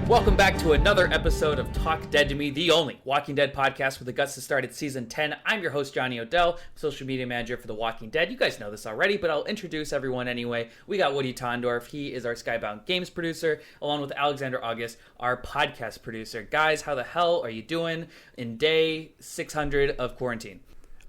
Welcome back to another episode of Talk Dead to Me, the only Walking Dead podcast with the guts to start at season 10. I'm your host, Johnny Odell, social media manager for The Walking Dead. You guys know this already, but I'll introduce everyone anyway. We got Woody Tondorf. He is our Skybound games producer, along with Alexander August, our podcast producer. Guys, how the hell are you doing in day 600 of quarantine?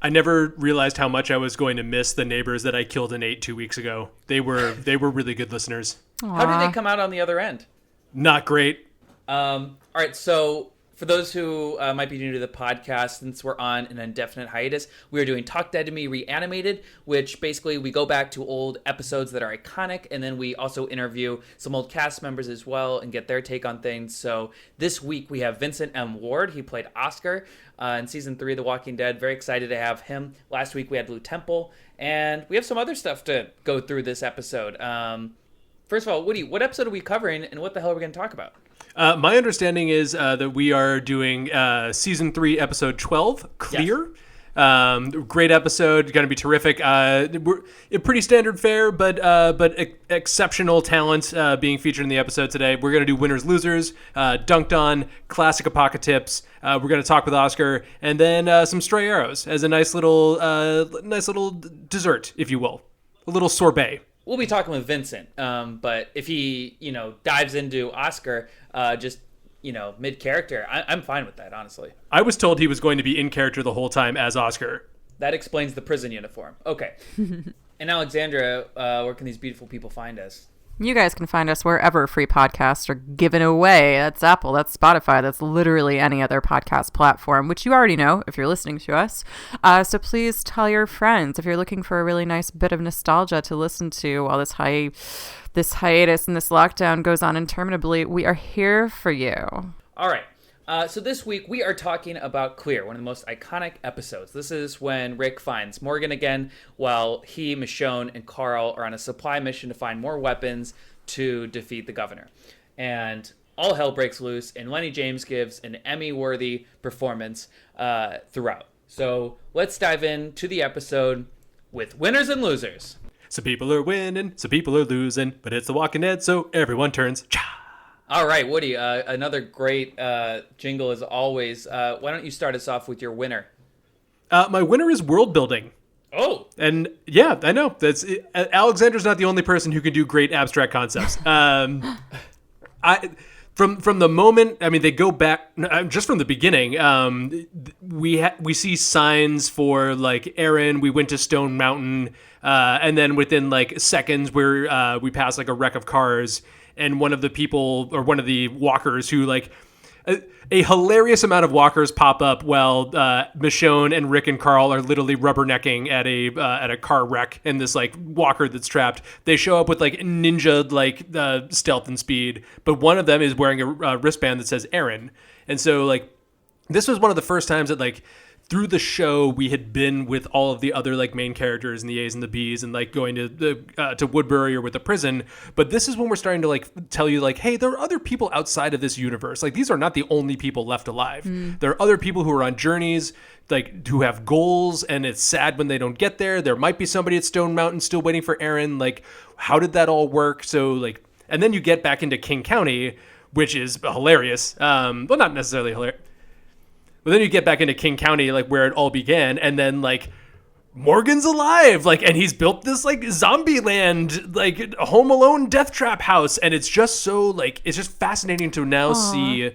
I never realized how much I was going to miss the neighbors that I killed and ate 2 weeks ago. They were really good listeners. Aww. How did they come out on the other end? Not great. All right, so for those who might be new to the podcast, since we're on an indefinite hiatus, we are doing Talk Dead to Me Reanimated, which basically we go back to old episodes that are iconic, and then we also interview some old cast members as well and get their take on things. So this week we have Vincent M. Ward. He played Oscar in Season 3 of The Walking Dead. Very excited to have him. Last week we had Lou Temple, and we have some other stuff to go through this episode. First of all, Woody, what episode are we covering, and what the hell are we going to talk about? My understanding is that we are doing Season 3, Episode 12, Clear. Yes. Great episode, going to be terrific. We're a pretty standard fare, but exceptional talent being featured in the episode today. We're going to do winners, losers, dunked on, classic Apocatips. We're going to talk with Oscar, and then some stray arrows as a nice little dessert, if you will, a little sorbet. We'll be talking with Vincent, but if he, dives into Oscar, mid-character, I'm fine with that, honestly. I was told he was going to be in character the whole time as Oscar. That explains the prison uniform. Okay. And Alexandra, where can these beautiful people find us? You guys can find us wherever free podcasts are given away. That's Apple, that's Spotify, that's literally any other podcast platform, which you already know if you're listening to us. So please tell your friends if you're looking for a really nice bit of nostalgia to listen to while this hiatus and this lockdown goes on interminably. We are here for you. All right. So this week we are talking about Clear, one of the most iconic episodes. This is when Rick finds Morgan again while he, Michonne, and Carl are on a supply mission to find more weapons to defeat the governor. And all hell breaks loose, and Lenny James gives an Emmy-worthy performance throughout. So let's dive into the episode with winners and losers. Some people are winning, some people are losing, but it's The Walking Dead, so everyone turns. Cha! All right, Woody, another great jingle as always. Why don't you start us off with your winner? My winner is world building. Oh. And yeah, I know. Alexander's not the only person who can do great abstract concepts. From the moment, I mean, they go back just from the beginning. We see signs for like Aaron. We went to Stone Mountain, and then within like seconds, we pass like a wreck of cars. And one of the people, or one of the walkers who, like, a hilarious amount of walkers pop up while Michonne and Rick and Carl are literally rubbernecking at a car wreck, and this, like, walker that's trapped. They show up with, like, ninja, like, stealth and speed, but one of them is wearing a wristband that says Aaron. And so, like, this was one of the first times that, like, through the show, we had been with all of the other like main characters and the A's and the B's and like going to Woodbury or with the prison. But this is when we're starting to like tell you like, hey, there are other people outside of this universe. Like these are not the only people left alive. There are other people who are on journeys, like who have goals, and it's sad when they don't get there. There might be somebody at Stone Mountain still waiting for Aaron. Like, how did that all work? So like, and then you get back into King County, which is hilarious. Well, not necessarily hilarious. But then you get back into King County, like where it all began, and then like Morgan's alive, like, and he's built this like zombie land, like Home Alone death trap house, and it's just so like it's just fascinating to now see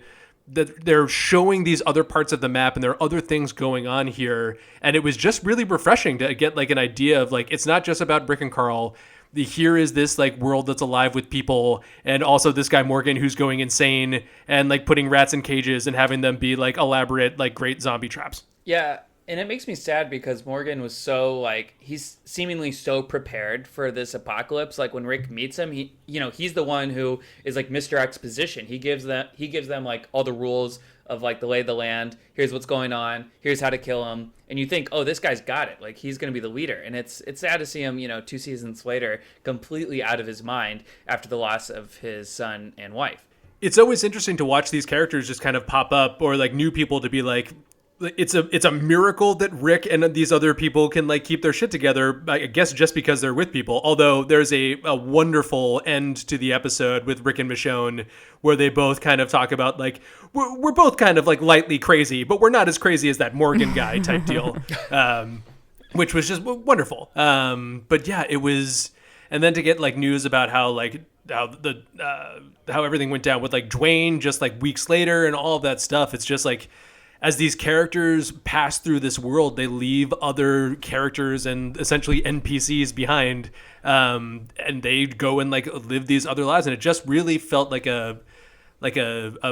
that they're showing these other parts of the map, and there are other things going on here, and it was just really refreshing to get like an idea of like it's not just about Rick and Carl. Here is this like world that's alive with people, and also this guy Morgan who's going insane and like putting rats in cages and having them be like elaborate like great zombie traps. Yeah, and it makes me sad because Morgan was so like he's seemingly so prepared for this apocalypse. Like when Rick meets him, he's the one who is like Mr. Exposition. He gives them like all the rules of like the lay of the land. Here's what's going on. Here's how to kill him. And you think, oh, this guy's got it. Like he's going to be the leader. And it's sad to see him, 2 seasons later, completely out of his mind after the loss of his son and wife. It's always interesting to watch these characters just kind of pop up, or like new people to be like it's a miracle that Rick and these other people can like keep their shit together, I guess just because they're with people. Although there's a wonderful end to the episode with Rick and Michonne where they both kind of talk about like we're both kind of like lightly crazy, but we're not as crazy as that Morgan guy type deal, which was just wonderful. But yeah, it was, and then to get like news about how everything went down with like Dwayne just like weeks later and all of that stuff. It's just like, as these characters pass through this world, they leave other characters and essentially NPCs behind, and they go and like live these other lives. And it just really felt like a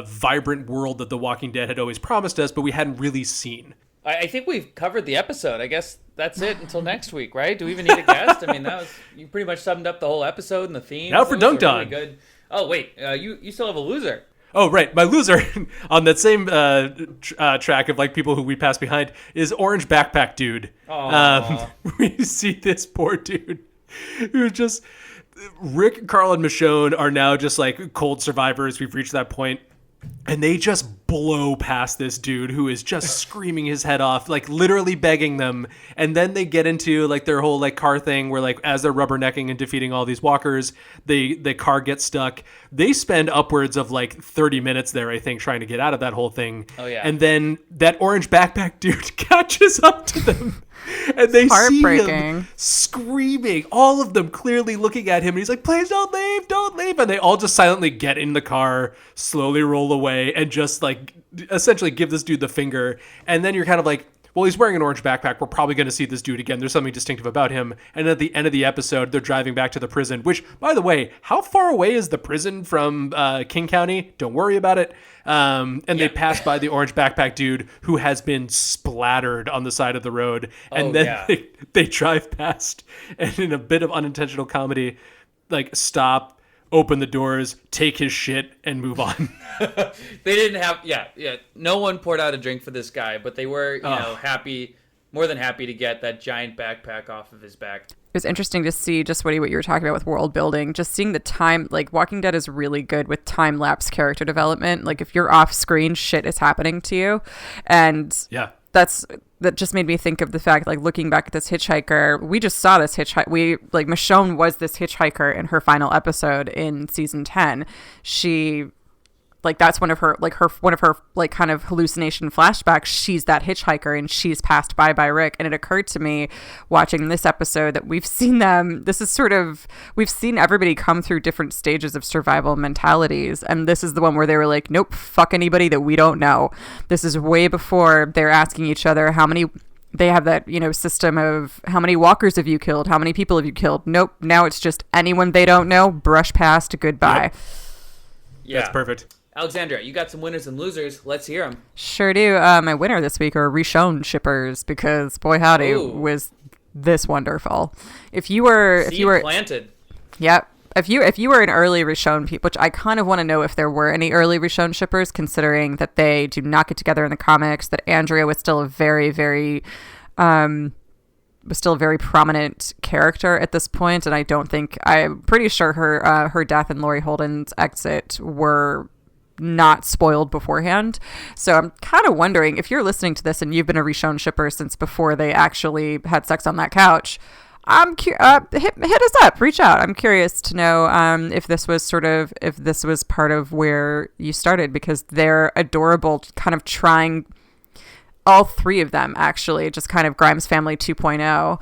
vibrant world that The Walking Dead had always promised us, but we hadn't really seen. I think we've covered the episode. I guess that's it until next week, right? Do we even need a guest? I mean, you pretty much summed up the whole episode and the theme. Now for Dunked On. Really good. Oh wait, you still have a loser. Oh, right. My loser on that same track of like people who we pass behind is Orange Backpack Dude. We see this poor dude who just, Rick, Carl, and Michonne are now just like cold survivors. We've reached that point. And they just blow past this dude who is just screaming his head off, like literally begging them. And then they get into like their whole like car thing where like as they're rubbernecking and defeating all these walkers, the car gets stuck. They spend upwards of like 30 minutes there, I think, trying to get out of that whole thing. Oh, yeah. And then that orange backpack dude catches up to them. And they see him screaming, all of them clearly looking at him. And he's like, please don't leave, don't leave. And they all just silently get in the car, slowly roll away, and just like essentially give this dude the finger. And then you're kind of like, well, he's wearing an orange backpack. We're probably going to see this dude again. There's something distinctive about him. And at the end of the episode, they're driving back to the prison, which, by the way, how far away is the prison from King County? Don't worry about it. They pass by the orange backpack dude who has been splattered on the side of the road. And they drive past, and in a bit of unintentional comedy, like stop, open the doors, take his shit, and move on. They didn't have, no one poured out a drink for this guy, but they were, you know, happy, more than happy to get that giant backpack off of his back. It was interesting to see just what you were talking about with world building, just seeing the time, like Walking Dead is really good with time-lapse character development. Like if you're off screen, shit is happening to you. And that just made me think of the fact, like looking back at this hitchhiker, we just saw this Michonne was this hitchhiker in her final episode in season 10. She, like, that's one of her kind of hallucination flashbacks. She's that hitchhiker and she's passed by Rick. And it occurred to me watching this episode that we've seen we've seen everybody come through different stages of survival mentalities. And this is the one where they were like, nope, fuck anybody that we don't know. This is way before they're asking each other they have that, system of how many walkers have you killed? How many people have you killed? Nope. Now it's just anyone they don't know, brush past, goodbye. Yep. Yeah. That's perfect. Alexandra, you got some winners and losers. Let's hear them. Sure do. My winner this week are Rishon shippers because boy howdy was this wonderful. If you were planted. Yep. If you were an early Rishon which I kind of want to know if there were any early Rishon shippers, considering that they do not get together in the comics, that Andrea was still a very, very prominent character at this point, and I'm pretty sure her death and Laurie Holden's exit were not spoiled beforehand. So I'm kind of wondering if you're listening to this and you've been a Rishon shipper since before they actually had sex on that couch. Hit us up, reach out. I'm curious to know if this was part of where you started, because they're adorable, kind of trying, all three of them actually, just kind of Grimes family 2.0,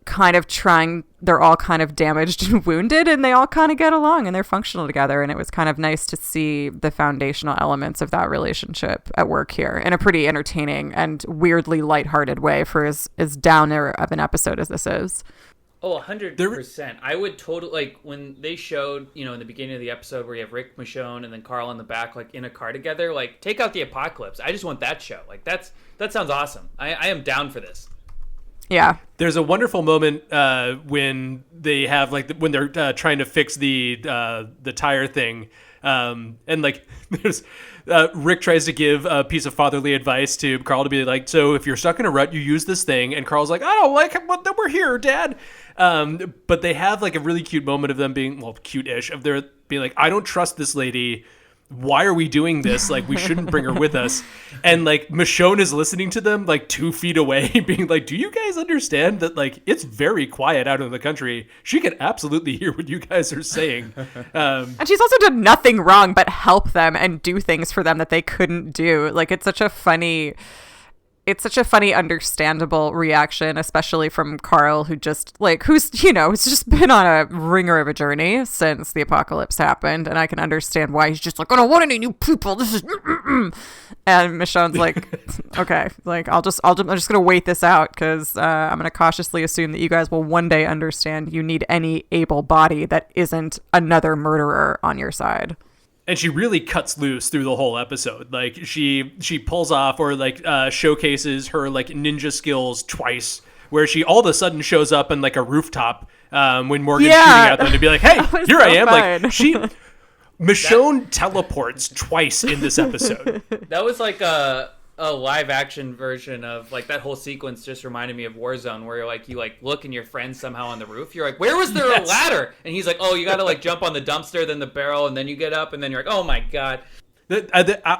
kind of trying. They're all kind of damaged and wounded, and they all kind of get along and they're functional together. And it was kind of nice to see the foundational elements of that relationship at work here in a pretty entertaining and weirdly lighthearted way for as downer of an episode as this is. Oh, 100%. I would totally, like, when they showed, in the beginning of the episode where you have Rick, Michonne, and then Carl in the back, like, in a car together, like, take out the Apocalypse. I just want that show. Like, that sounds awesome. I am down for this. Yeah. There's a wonderful moment when they have, like, when they're trying to fix the tire thing. And, like, there's Rick tries to give a piece of fatherly advice to Carl to be like, so if you're stuck in a rut, you use this thing. And Carl's like, oh, like, we're here, Dad. But they have, like, a really cute moment of them being, well, cute-ish, of their being like, I don't trust this lady why are we doing this? Like, we shouldn't bring her with us. And like Michonne is listening to them like 2 feet away, being like, do you guys understand that like it's very quiet out in the country? She can absolutely hear what you guys are saying. And she's also done nothing wrong but help them and do things for them that they couldn't do. Like, it's such a funny, understandable reaction, especially from Carl, who just like, who's just been on a ringer of a journey since the apocalypse happened. And I can understand why he's just like, I don't want any new people. This is, and Michonne's like, okay, like, I'm just going to wait this out because I'm going to cautiously assume that you guys will one day understand you need any able body that isn't another murderer on your side. And she really cuts loose through the whole episode. Like she pulls off or like showcases her like ninja skills twice, where she all of a sudden shows up on like a rooftop when Morgan's shooting at them to be like, "Hey, here I am!" Fun. Like Michonne teleports twice in this episode. That was like a live action version of like that whole sequence. Just reminded me of Warzone, where you look and your friend's somehow on the roof. You're like, where was there a ladder? And he's like, oh, you got to like jump on the dumpster, then the barrel, and then you get up, and then you're like, oh my god.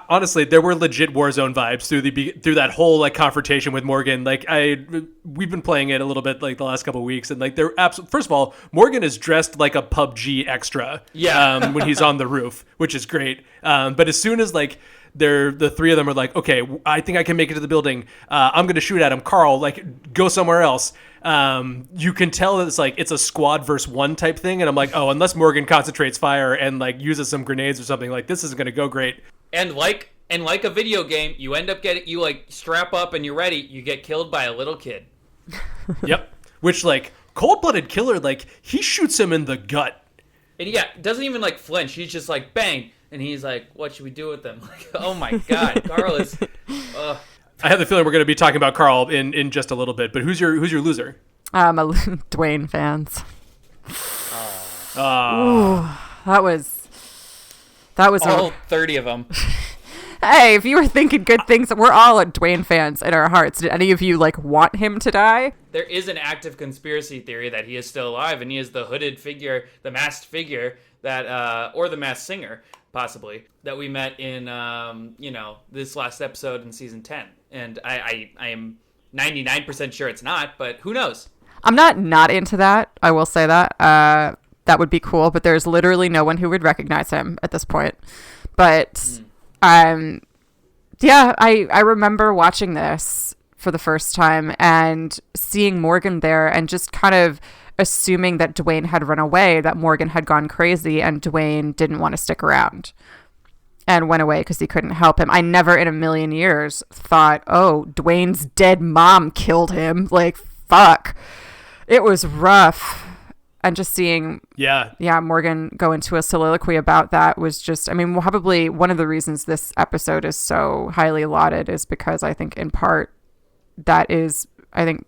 Honestly, there were legit Warzone vibes through that whole like confrontation with Morgan. Like we've been playing it a little bit like the last couple of weeks, and like they're first of all, Morgan is dressed like a PUBG extra. Yeah. When he's on the roof, which is great. But as soon as like the three of them are like, okay, I think I can make it to the building. I'm going to shoot at him. Carl, like, go somewhere else. You can tell that it's a squad versus one type thing. And I'm like, oh, unless Morgan concentrates fire and like uses some grenades or something, like this isn't going to go great. And like a video game, you end up you like strap up and you're ready. You get killed by a little kid. Yep. Which like cold-blooded killer, like he shoots him in the gut. And yeah, doesn't even like flinch. He's just like bang. And he's like, what should we do with them? Like, oh my God, Carl is... I have the feeling we're going to be talking about Carl in just a little bit, but who's your loser? Dwayne fans. Ooh, that was all 30 of them. Hey, if you were thinking good things, we're all Dwayne fans in our hearts. Did any of you like want him to die? There is an active conspiracy theory that he is still alive, and he is the hooded figure, the masked figure that, or the masked singer, possibly, that we met in, this last episode in season 10. And I am 99% sure it's not, but who knows? I'm not into that. I will say that. That would be cool, but there's literally no one who would recognize him at this point. But, I remember watching this for the first time and seeing Morgan there and just kind of assuming that Dwayne had run away, that Morgan had gone crazy, and Dwayne didn't want to stick around and went away because he couldn't help him. I never in a million years thought, oh, Dwayne's dead mom killed him. Like, fuck. It was rough. And just seeing Morgan go into a soliloquy about that was just, I mean, probably one of the reasons this episode is so highly lauded is because I think in part that is, I think,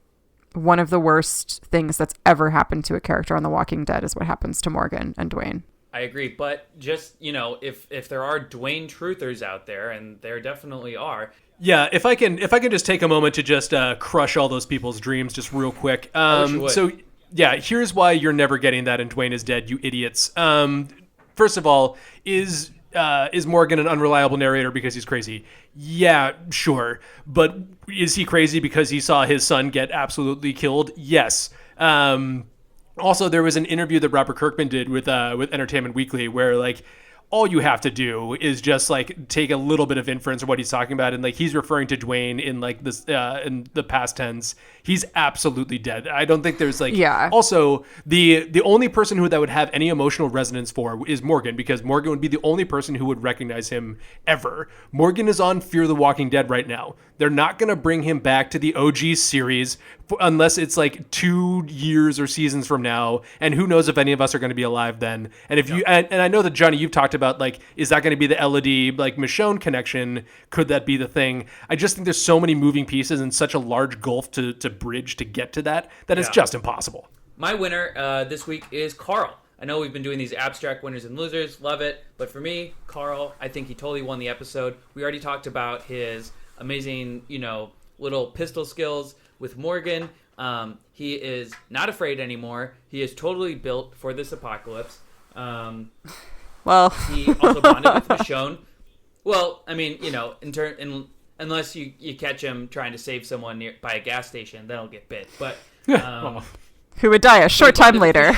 one of the worst things that's ever happened to a character on The Walking Dead is what happens to Morgan and Dwayne. I agree, but just, if there are Dwayne truthers out there, and there definitely are. Yeah, if I can just take a moment to just crush all those people's dreams just real quick. So yeah, here's why you're never getting that in Dwayne is Dead, you idiots. First of all, is Morgan an unreliable narrator because he's crazy? Yeah, sure. But is he crazy because he saw his son get absolutely killed? Yes. Also, there was an interview that Robert Kirkman did with Entertainment Weekly where like all you have to do is just like take a little bit of inference of what he's talking about, and like he's referring to Dwayne in like this in the past tense. He's absolutely dead. I don't think there's like Also, the only person that would have any emotional resonance for is Morgan, because Morgan would be the only person who would recognize him ever. Morgan is on Fear the Walking Dead right now. They're not going to bring him back to the OG series unless it's like 2 years or seasons from now, and who knows if any of us are going to be alive then. And if you and I know that Johnny, you've talked about like, is that going to be the Elodie like Michonne connection? Could that be the thing? I just think there's so many moving pieces and such a large gulf to bridge to get to that it's just impossible. My winner this week is Carl. I know we've been doing these abstract winners and losers, love it, but for me, Carl, I think he totally won the episode. We already talked about his amazing, little pistol skills with Morgan. He is not afraid anymore. He is totally built for this apocalypse. Well, he also bonded with Michonne. Well, I mean, unless you catch him trying to save someone by a gas station, then he'll get bit. But who would die a short time later.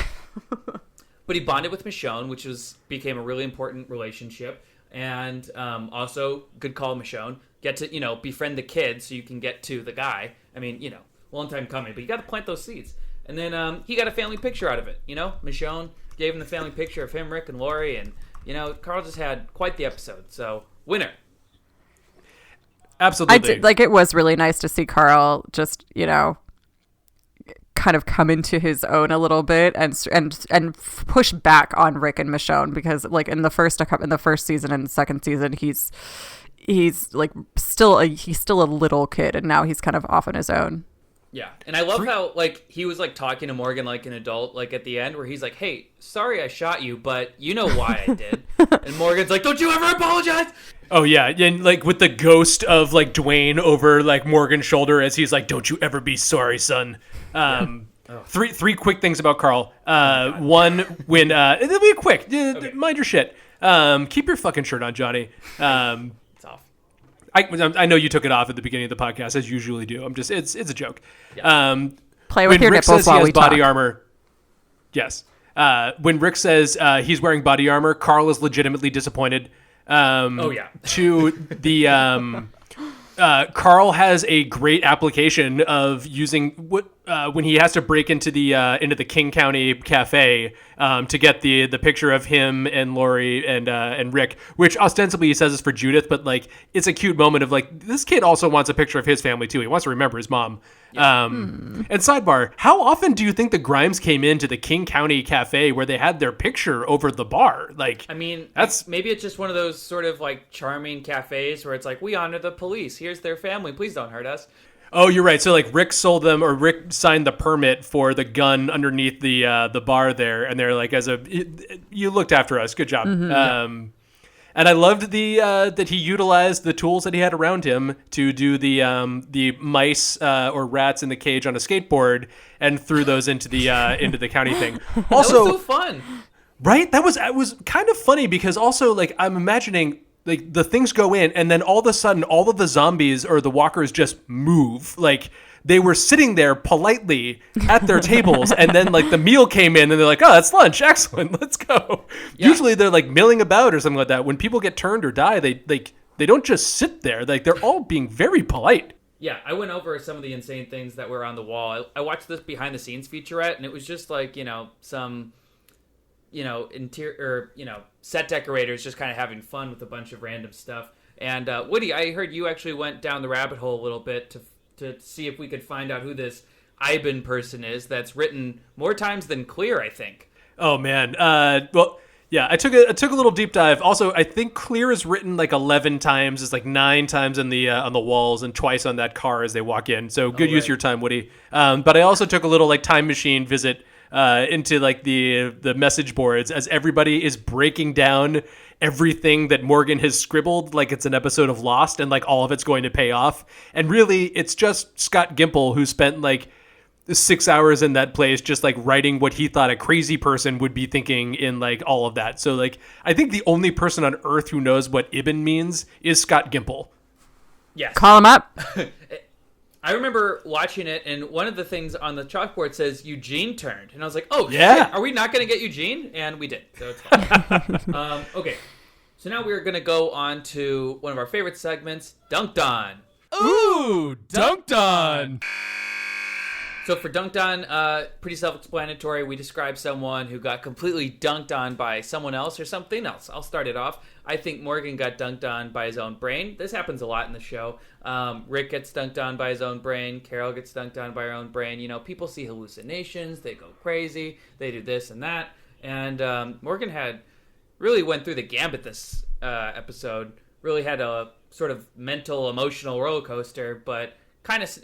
But he bonded with Michonne, which became a really important relationship. And also, good call, Michonne. Get to, befriend the kid so you can get to the guy. I mean, long time coming, but you got to plant those seeds. And then he got a family picture out of it. Michonne gave him the family picture of him, Rick, and Lori. And, Carl just had quite the episode. So, winner. Absolutely. It was really nice to see Carl just, kind of come into his own a little bit and push back on Rick and Michonne, because like in the first season and second season he's like still a little kid, and now he's kind of off on his own. Yeah, and I love how like he was like talking to Morgan like an adult, like at the end where he's like, "Hey, sorry I shot you, but you know why I did." And Morgan's like, "Don't you ever apologize?" Oh yeah, and like with the ghost of like Dwayne over like Morgan's shoulder as he's like, "Don't you ever be sorry, son." Three quick things about Carl. One, when it'll be quick. Okay. Mind your shit. Keep your fucking shirt on, Johnny. It's off. I know you took it off at the beginning of the podcast, as you usually do. It's a joke. Yeah. Play with your Rick nipples says while he has we body talk. armor. Yes. When Rick says he's wearing body armor, Carl is legitimately disappointed. Oh yeah. To the Carl has a great application of using when he has to break into the King County cafe to get the picture of him and Lori and Rick, which ostensibly he says is for Judith, but like it's a cute moment of like this kid also wants a picture of his family too. He wants to remember his mom. Yeah. And sidebar, how often do you think the Grimes came into the King County cafe where they had their picture over the bar? Like, I mean, maybe it's just one of those sort of like charming cafes where it's like, we honor the police. Here's their family. Please don't hurt us. Oh, you're right. So like Rick signed the permit for the gun underneath the bar there, and they're like, you looked after us. Good job. Mm-hmm. And I loved that he utilized the tools that he had around him to do the mice or rats in the cage on a skateboard and threw those into the county thing. Also, that was so fun, right? It was kind of funny because also like I'm imagining like the things go in and then all of a sudden all of the zombies or the walkers just move. Like they were sitting there politely at their tables and then like the meal came in and they're like, "Oh, it's lunch. Excellent. Let's go." Yeah. Usually they're like milling about or something like that. When people get turned or die, they don't just sit there. Like they're all being very polite. Yeah, I went over some of the insane things that were on the wall. I watched this behind the scenes featurette and it was just like, some interior or, set decorators just kind of having fun with a bunch of random stuff. And Woody, I heard you actually went down the rabbit hole a little bit to see if we could find out who this Ivan person is that's written more times than Clear, I think. Oh man. Well, yeah, I took a little deep dive. Also, I think Clear is written like 11 times. It's like 9 times on the walls and twice on that car as they walk in. So good use of your time, Woody. But I also took a little like time machine visit into like the message boards as everybody is breaking down everything that Morgan has scribbled like it's an episode of Lost and like all of it's going to pay off. And really it's just Scott Gimple who spent like 6 hours in that place just like writing what he thought a crazy person would be thinking in like all of that. So like I think the only person on earth who knows what Ibn means is Scott Gimple. Yes. Call him up. I remember watching it, and one of the things on the chalkboard says Eugene turned, and I was like, "Oh, yeah. Shit, are we not going to get Eugene?" And we did, so it's fine. Okay, so now we're going to go on to one of our favorite segments, Dunked On. Ooh, Dunked On. So for Dunked On, pretty self-explanatory. We describe someone who got completely dunked on by someone else or something else. I'll start it off. I think Morgan got dunked on by his own brain. This happens a lot in the show. Rick gets dunked on by his own brain. Carol gets dunked on by her own brain. People see hallucinations. They go crazy. They do this and that. And Morgan really went through the gambit this episode. Really had a sort of mental, emotional roller coaster, but kind of,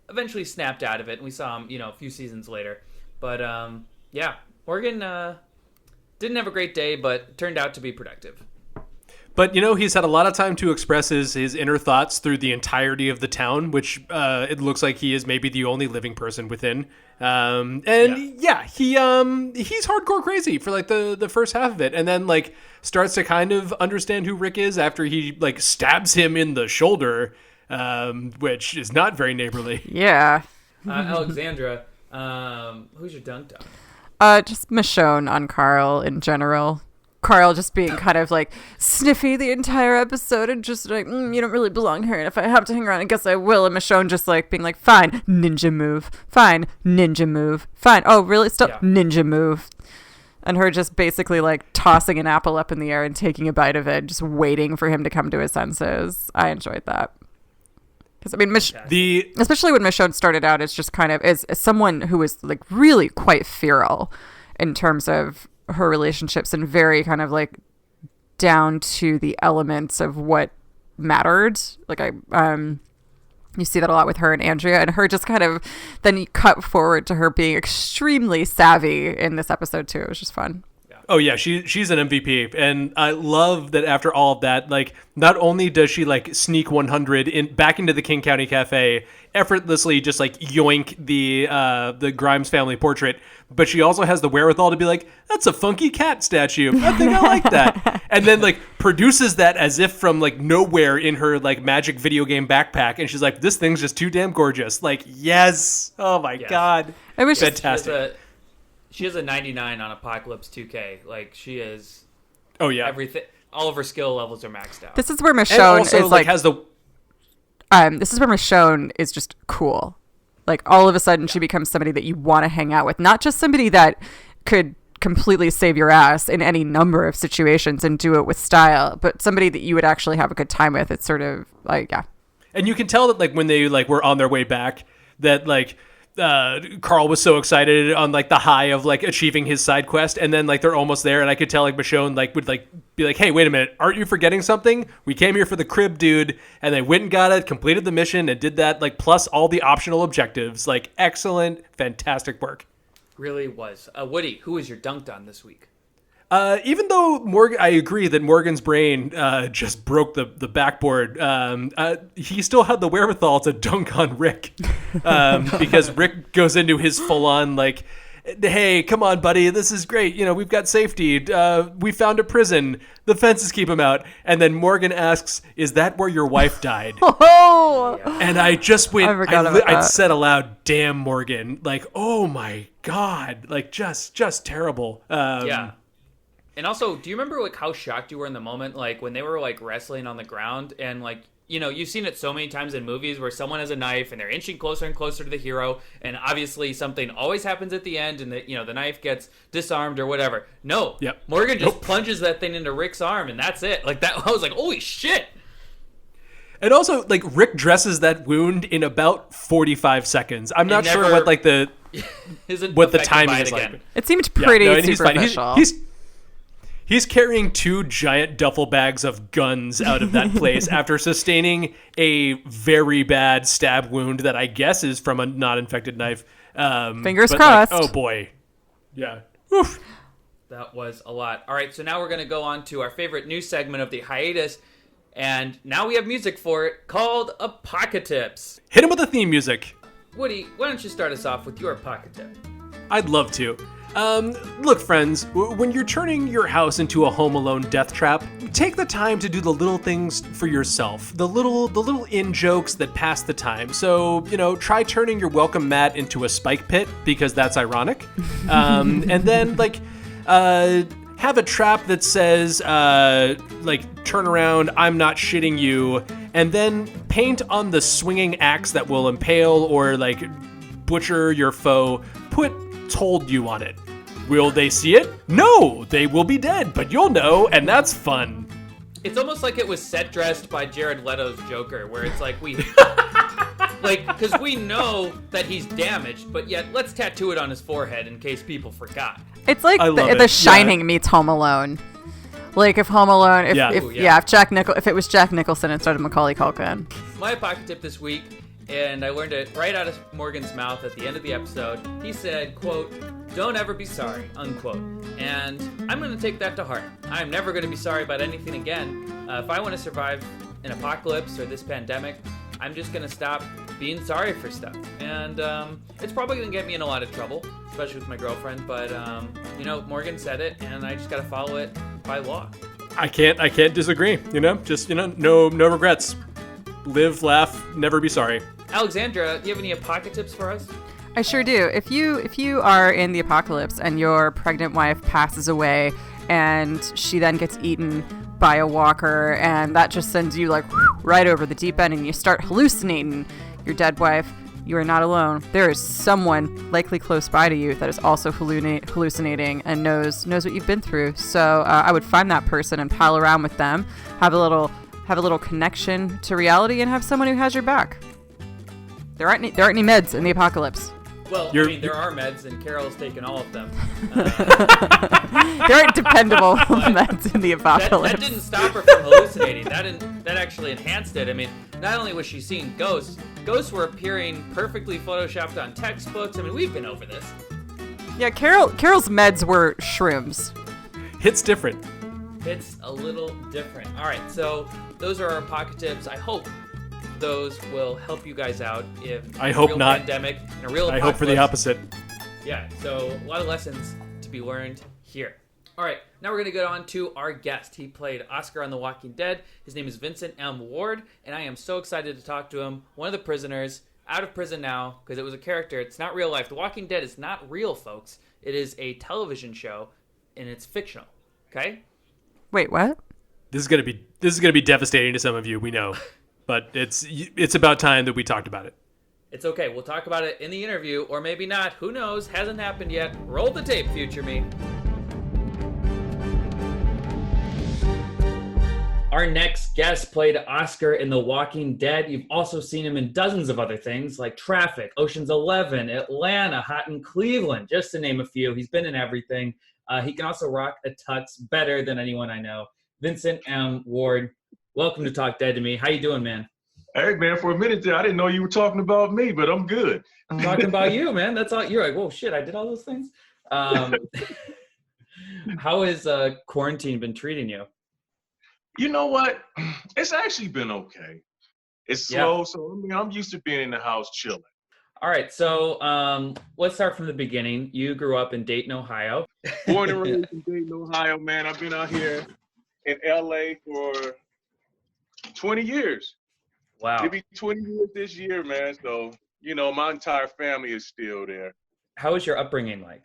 eventually snapped out of it. And we saw him, a few seasons later. But, yeah, Morgan didn't have a great day, but turned out to be productive. But, he's had a lot of time to express his inner thoughts through the entirety of the town, which it looks like he is maybe the only living person within. He's hardcore crazy for like the first half of it, and then like starts to kind of understand who Rick is after he like stabs him in the shoulder, which is not very neighborly. Yeah. Alexandra, who's your dunk on? Just Michonne on Carl in general. Carl just being kind of like sniffy the entire episode and just like, you don't really belong here. And if I have to hang around, I guess I will. And Michonne just like being like, fine, ninja move. Fine, ninja move. Fine. Oh, really? Still ninja move. And her just basically like tossing an apple up in the air and taking a bite of it, just waiting for him to come to his senses. I enjoyed that. Because I mean, especially when Michonne started out as just kind of as someone who was like really quite feral in terms of her relationships and very kind of like down to the elements of what mattered. Like you see that a lot with her and Andrea, and her just kind of then you cut forward to her being extremely savvy in this episode too. It was just fun. Oh yeah, she's an MVP, and I love that after all of that, like not only does she like sneak 100 back into the King County Cafe, effortlessly just like yoink the Grimes family portrait, but she also has the wherewithal to be like, that's a funky cat statue. I think I like that, and then like produces that as if from like nowhere in her like magic video game backpack, and she's like, this thing's just too damn gorgeous. Like yes, oh my god, it was fantastic. She has a 99 on Apocalypse 2K. Like, she is... Oh, yeah. Everything. All of her skill levels are maxed out. This is where Michonne is like... has the... this is where Michonne is just cool. Like, all of a sudden, she becomes somebody that you want to hang out with. Not just somebody that could completely save your ass in any number of situations and do it with style, but somebody that you would actually have a good time with. It's sort of like, yeah. And you can tell that, like, when they, like, were on their way back, that, like... Carl was so excited on like the high of like achieving his side quest, and then like they're almost there, and I could tell like Michonne like would like be like, hey, wait a minute, aren't you forgetting something? We came here for the crib, dude. And they went and got it, completed the mission, and did that, like plus all the optional objectives. Like excellent, fantastic work. Really was. Woody, who was your dunked on this week? Even though I agree that Morgan's brain just broke the backboard, he still had the wherewithal to dunk on Rick, because Rick goes into his full-on like, hey, come on, buddy, this is great. We've got safety. We found a prison. The fences keep him out. And then Morgan asks, is that where your wife died? Oh! And I just went, I that. said aloud, damn, Morgan. Like, oh my God. Like, just terrible. Yeah. And also, do you remember like how shocked you were in the moment, like when they were like wrestling on the ground, and like, you've seen it so many times in movies where someone has a knife and they're inching closer and closer to the hero, and obviously something always happens at the end, and the knife gets disarmed or whatever. No, Morgan just plunges that thing into Rick's arm, and that's it. Like that, I was like, holy shit. And also, like Rick dresses that wound in about 45 seconds. I'm not sure what like what the timing is like. It seemed pretty superficial. He's carrying 2 giant duffel bags of guns out of that place after sustaining a very bad stab wound that I guess is from a not-infected knife. Fingers crossed. Like, oh, boy. Yeah. Oof. That was a lot. All right, so now we're going to go on to our favorite news segment of the hiatus, and now we have music for it called Apocatips. Hit him with the theme music. Woody, why don't you start us off with your Apocatip? I'd love to. Look, friends, when you're turning your house into a Home Alone death trap, take the time to do the little things for yourself, the little in-jokes that pass the time. So, try turning your welcome mat into a spike pit, because that's ironic. And then, have a trap that says, turn around, I'm not shitting you, and then paint on the swinging axe that will impale or, butcher your foe, put told you on it. Will they see it? No, they will be dead, but you'll know, and that's fun. It's almost like it was set dressed by Jared Leto's Joker, where it's like because we know that he's damaged, but yet let's tattoo it on his forehead in case people forgot. It's like the Shining meets Home Alone. Like if Home Alone, if it was Jack Nicholson instead of Macaulay Culkin. My pocket tip this week and I learned it right out of Morgan's mouth at the end of the episode. He said, quote, "Don't ever be sorry," unquote. And I'm going to take that to heart. I'm never going to be sorry about anything again. If I want to survive an apocalypse or this pandemic, I'm just going to stop being sorry for stuff. And it's probably going to get me in a lot of trouble, especially with my girlfriend. But, Morgan said it, and I just got to follow it by law. I can't disagree. Just no regrets. Live, laugh, never be sorry. Alexandra, do you have any Apocatips for us? I sure do. If you are in the apocalypse and your pregnant wife passes away and she then gets eaten by a walker, and that just sends you like right over the deep end and you start hallucinating your dead wife, you are not alone. There is someone likely close by to you that is also hallucinating and knows what you've been through. So I would find that person and pal around with them, have a little connection to reality, and have someone who has your back. There aren't any meds in the apocalypse. Well, there are meds, and Carol's taken all of them. There aren't dependable meds in the apocalypse. That didn't stop her from hallucinating. That actually enhanced it. I mean, not only was she seeing ghosts were appearing perfectly photoshopped on textbooks. I mean, we've been over this. Yeah, Carol's meds were shrooms. Hit's different. It's a little different. All right, so those are our pocket tips. I hope those will help you guys out if I hope not. Pandemic and a real I hope for the opposite. Yeah, so a lot of lessons to be learned here. All right, now we're going to get on to our guest. He played Oscar on The Walking Dead. His name is Vincent M. Ward, and I am so excited to talk to him. One of the prisoners, out of prison now, because it was a character. It's not real life. The Walking Dead is not real, folks. It is a television show, and it's fictional. Okay? Wait, what? This is gonna be devastating to some of you, we know, but it's about time that we talked about it. It's okay. We'll talk about it in the interview, or maybe not. Who knows? Hasn't happened yet. Roll the tape, future me. Our next guest played Oscar in The Walking Dead. You've also seen him in dozens of other things like Traffic, Ocean's 11, Atlanta, Hot in Cleveland, just to name a few. He's been in everything. He can also rock a tux better than anyone I know. Vincent M. Ward, welcome to Talk Dead to Me. How you doing, man? Hey, man, for a minute there, I didn't know you were talking about me, but I'm good. I'm talking about you, man. That's all. You're like, whoa, shit, I did all those things? How has quarantine been treating you? You know what? It's actually been okay. It's slow, so I'm used to being in the house chilling. All right, so let's start from the beginning. You grew up in Dayton, Ohio. Born and raised in Dayton, Ohio, man. I've been out here in LA for 20 years. Wow. It'll be 20 years this year, man. So, my entire family is still there. How was your upbringing like?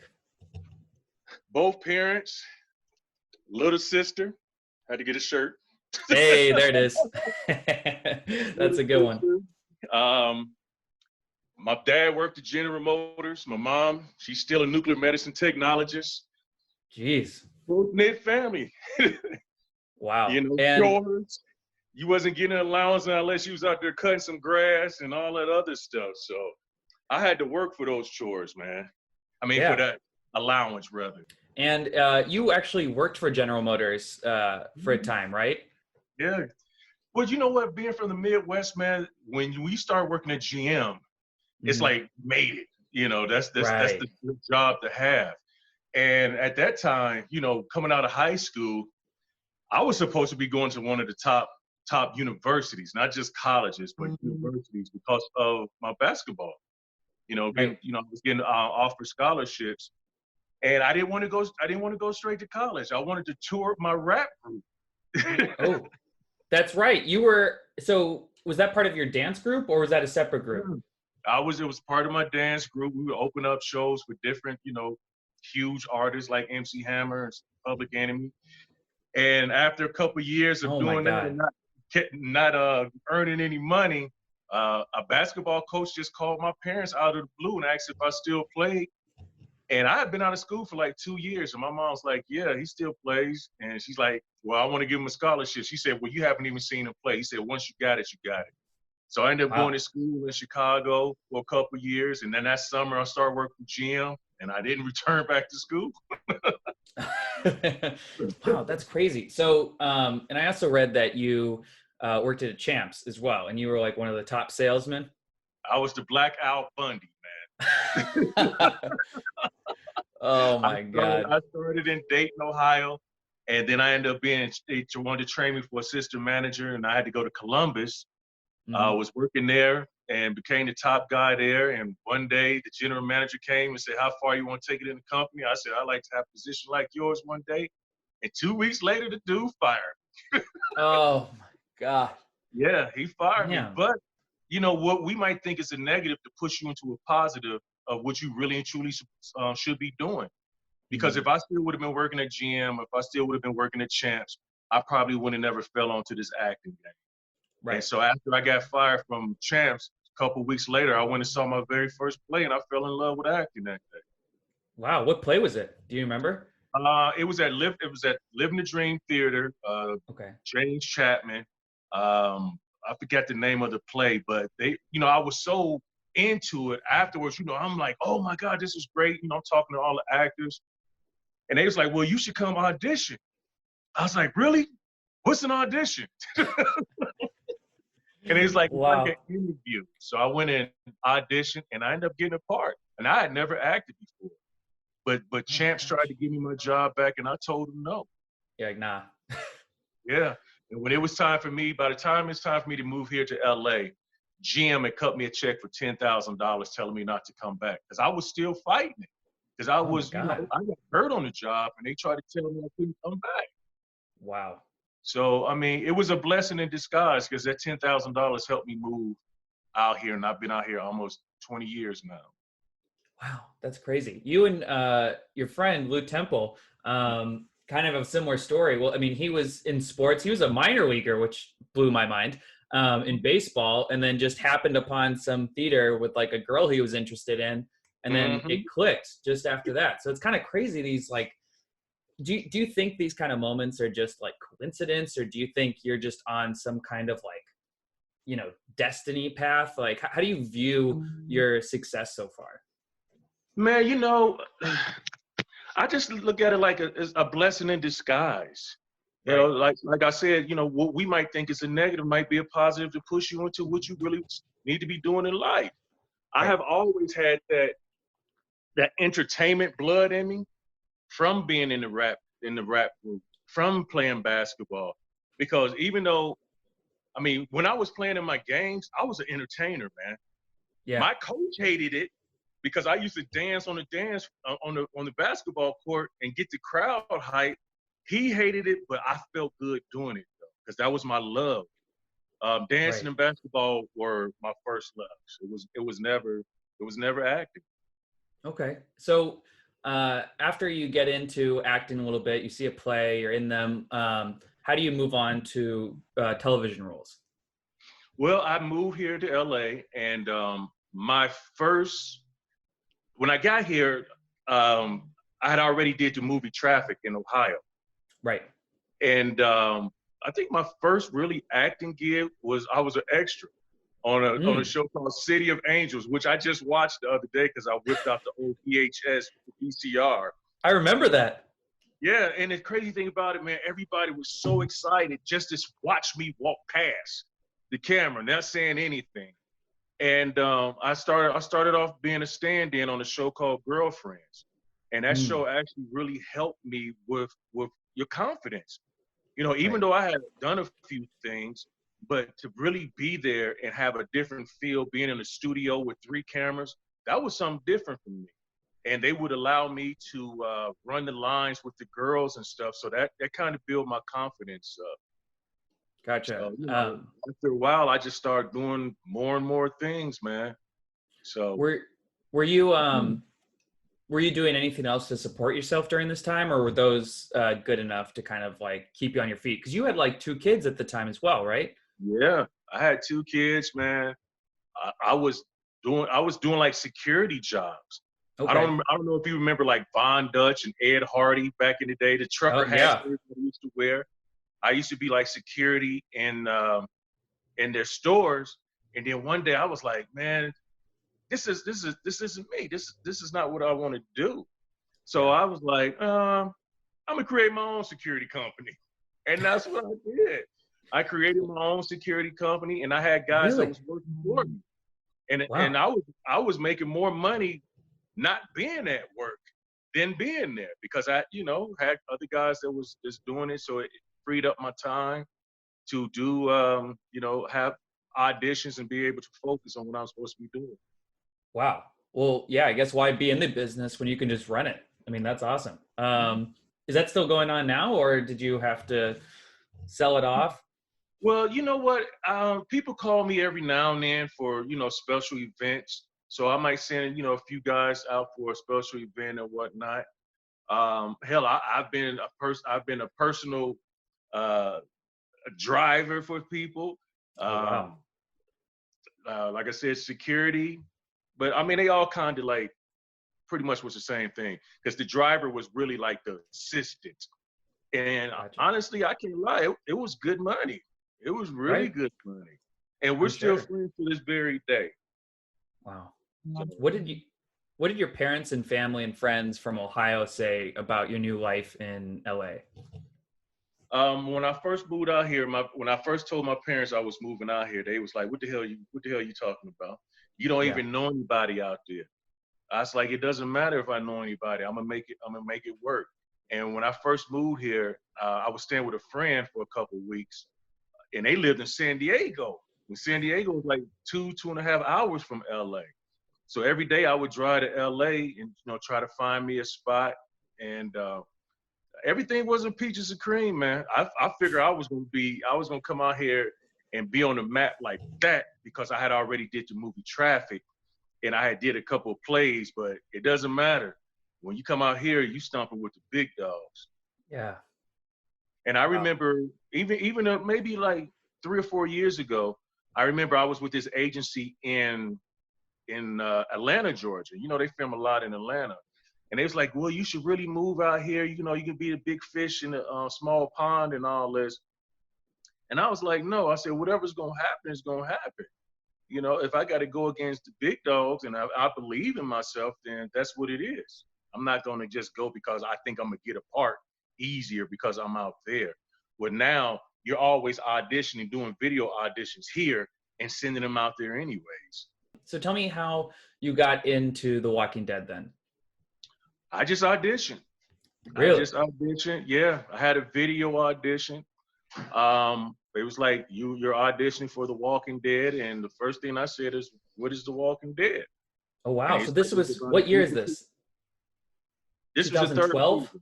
Both parents, little sister, had to get a shirt. Hey, there it is. That's a good one. My dad worked at General Motors. My mom, she's still a nuclear medicine technologist. Jeez. Close-knit family. Wow. Chores. You wasn't getting an allowance unless you was out there cutting some grass and all that other stuff. So I had to work for those chores, man. For that allowance, rather. And you actually worked for General Motors for a time, right? Yeah. Well, you know what? Being from the Midwest, man, when we start working at GM, it's like made it. That's the job to have. And at that time, coming out of high school, I was supposed to be going to one of the top universities, not just colleges, but universities because of my basketball. I was getting offered scholarships, and I didn't want to go straight to college. I wanted to tour my rap group. Oh, that's right. So was that part of your dance group, or was that a separate group? It was part of my dance group. We would open up shows with different, huge artists like MC Hammer and Public Enemy. And after a couple of years of doing that and not earning any money, a basketball coach just called my parents out of the blue and asked if I still played. And I had been out of school for like 2 years. And my mom's like, yeah, he still plays. And she's like, well, I want to give him a scholarship. She said, well, you haven't even seen him play. He said, once you got it, you got it. So I ended up going to school in Chicago for a couple of years. And then that summer I started working with GM, and I didn't return back to school. Wow, that's crazy. So, and I also read that you worked at a Champs as well, and you were like one of the top salesmen. I was the Black Al Bundy, man. Oh my God. I started in Dayton, Ohio, and then I ended up they wanted to train me for assistant manager, and I had to go to Columbus. I was working there and became the top guy there. And one day the general manager came and said, "How far you want to take it in the company?" I said, "I'd like to have a position like yours one day." And 2 weeks later, the dude fired me. Oh my God. Yeah, he fired me. Damn. But you know what we might think is a negative to push you into a positive of what you really and truly should be doing. Because if I still would have been working at GM, if I still would have been working at Champs, I probably would have never fell onto this acting game. Right. And so after I got fired from Champs, a couple weeks later, I went and saw my very first play, and I fell in love with acting that day. Wow, what play was it? Do you remember? It was at Living the Dream Theater. Okay. James Chapman. I forget the name of the play, but I was so into it afterwards. I'm like, oh my God, this is great. I'm talking to all the actors, and they was like, well, you should come audition. I was like, really? What's an audition? And he's like, wow. Like an interview. So I went in, auditioned, and I ended up getting a part. And I had never acted before. But Champs tried to give me my job back, and I told him no. You're like, nah. Yeah. And when it was time for me, by the time it's time for me to move here to LA, GM had cut me a check for $10,000 telling me not to come back because I was still fighting it. Because I I got hurt on the job, and they tried to tell me I couldn't come back. Wow. So, I mean, it was a blessing in disguise because that $10,000 helped me move out here, and I've been out here almost 20 years now. Wow, that's crazy. You and your friend, Lou Temple, kind of a similar story. Well, I mean, he was in sports. He was a minor leaguer, which blew my mind, in baseball, and then just happened upon some theater with like a girl he was interested in, and then it clicked just after that. So it's kind of crazy, these like, do you think these kind of moments are just like coincidence, or do you think you're just on some kind of like, destiny path? Like, how do you view your success so far? Man, I just look at it like a blessing in disguise. You know, like I said, what we might think is a negative might be a positive to push you into what you really need to be doing in life. I have always had that entertainment blood in me from being in the rap group, from playing basketball. Because even though, I mean, when I was playing in my games, I was an entertainer, man. Yeah. My coach hated it because I used to dance on the basketball court and get the crowd hype. He hated it, but I felt good doing it though, because that was my love. Dancing and basketball were my first loves. It was never acting. Okay, so after you get into acting a little bit, you see a play, you're in them. How do you move on to television roles? Well, I moved here to LA, and when I got here, I had already did the movie Traffic in Ohio. Right. And I think my first really acting gig was I was an extra on a show called City of Angels, which I just watched the other day because I whipped out the old VHS VCR. I remember that. Yeah, and the crazy thing about it, man, everybody was so excited just to watch me walk past the camera, not saying anything. And I started off being a stand-in on a show called Girlfriends, and that show actually really helped me with your confidence. Even though I had done a few things, but to really be there and have a different feel, being in a studio with 3 cameras, that was something different for me. And they would allow me to run the lines with the girls and stuff, so that kind of built my confidence up. Gotcha. So, after a while, I just started doing more and more things, man. So were you doing anything else to support yourself during this time, or were those good enough to kind of like keep you on your feet? Because you had like 2 kids at the time as well, right? Yeah, I had 2 kids, man. I was doing like security jobs. Okay. I don't know if you remember like Von Dutch and Ed Hardy back in the day, the trucker hats they used to wear. I used to be like security in their stores, and then one day I was like, man, this isn't me. This is not what I want to do. So I was like, I'm gonna create my own security company, and that's what I did. I created my own security company, and I had guys that was working for me. And I was making more money not being at work than being there, because I, had other guys that was just doing it. So it freed up my time to do, have auditions and be able to focus on what I'm supposed to be doing. Wow. Well, yeah, I guess why be in the business when you can just run it? I mean, that's awesome. Is that still going on now, or did you have to sell it off? Well, you know what? People call me every now and then for, special events. So I might send, a few guys out for a special event or whatnot. Hell, I've been a personal driver for people. Wow. Like I said, security. But I mean, they all kind of like pretty much was the same thing, because the driver was really like the assistant. And Gotcha. honestly, I can't lie, it was good money. It was really good money. And we're still friends to this very day. Wow. So what did your parents and family and friends from Ohio say about your new life in LA? When I first moved out here, when I first told my parents I was moving out here, they was like, what the hell are you talking about? You don't even know anybody out there. I was like, it doesn't matter if I know anybody. I'm gonna make it work. And when I first moved here, I was staying with a friend for a couple of weeks, and they lived in San Diego. And San Diego was like 2.5 hours from LA. So every day I would drive to LA and try to find me a spot. And everything wasn't peaches and cream, man. I figured I was gonna come out here and be on the map like that, because I had already did the movie Traffic, and I had did a couple of plays. But it doesn't matter. When you come out here, you stomping with the big dogs. Yeah. And I remember even maybe like 3 or 4 years ago, I remember I was with this agency in Atlanta, Georgia. They film a lot in Atlanta. And they was like, well, you should really move out here. You can be a big fish in a small pond and all this. And I was like, no. I said, whatever's going to happen is going to happen. If I got to go against the big dogs and I believe in myself, then that's what it is. I'm not going to just go because I think I'm going to get a part easier because I'm out there. But now you're always auditioning, doing video auditions here and sending them out there anyways. So tell me how you got into The Walking Dead then. I just auditioned. Really? I just auditioned. Yeah, I had a video audition. It was like, you're auditioning for The Walking Dead, and the first thing I said is, what is The Walking Dead? Oh wow! So this was, what year is this? This was the 2012.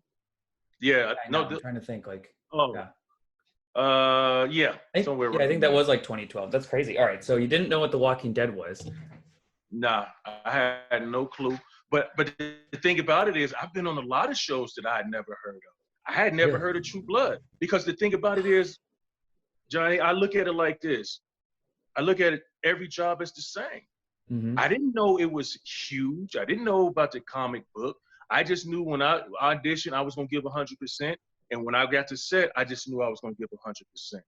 Yeah, I'm trying to think. Like, yeah, somewhere. Yeah, I think that was like 2012. That's crazy. All right, so you didn't know what The Walking Dead was? Nah, I had no clue. But the thing about it is, I've been on a lot of shows that I had never heard of. I had never heard of True Blood, because the thing about it is, Johnny, I look at it like this. I look at it, every job is the same. Mm-hmm. I didn't know it was huge. I didn't know about the comic book. I just knew when I auditioned, I was going to give 100%. And when I got to set, I just knew I was going to give 100%.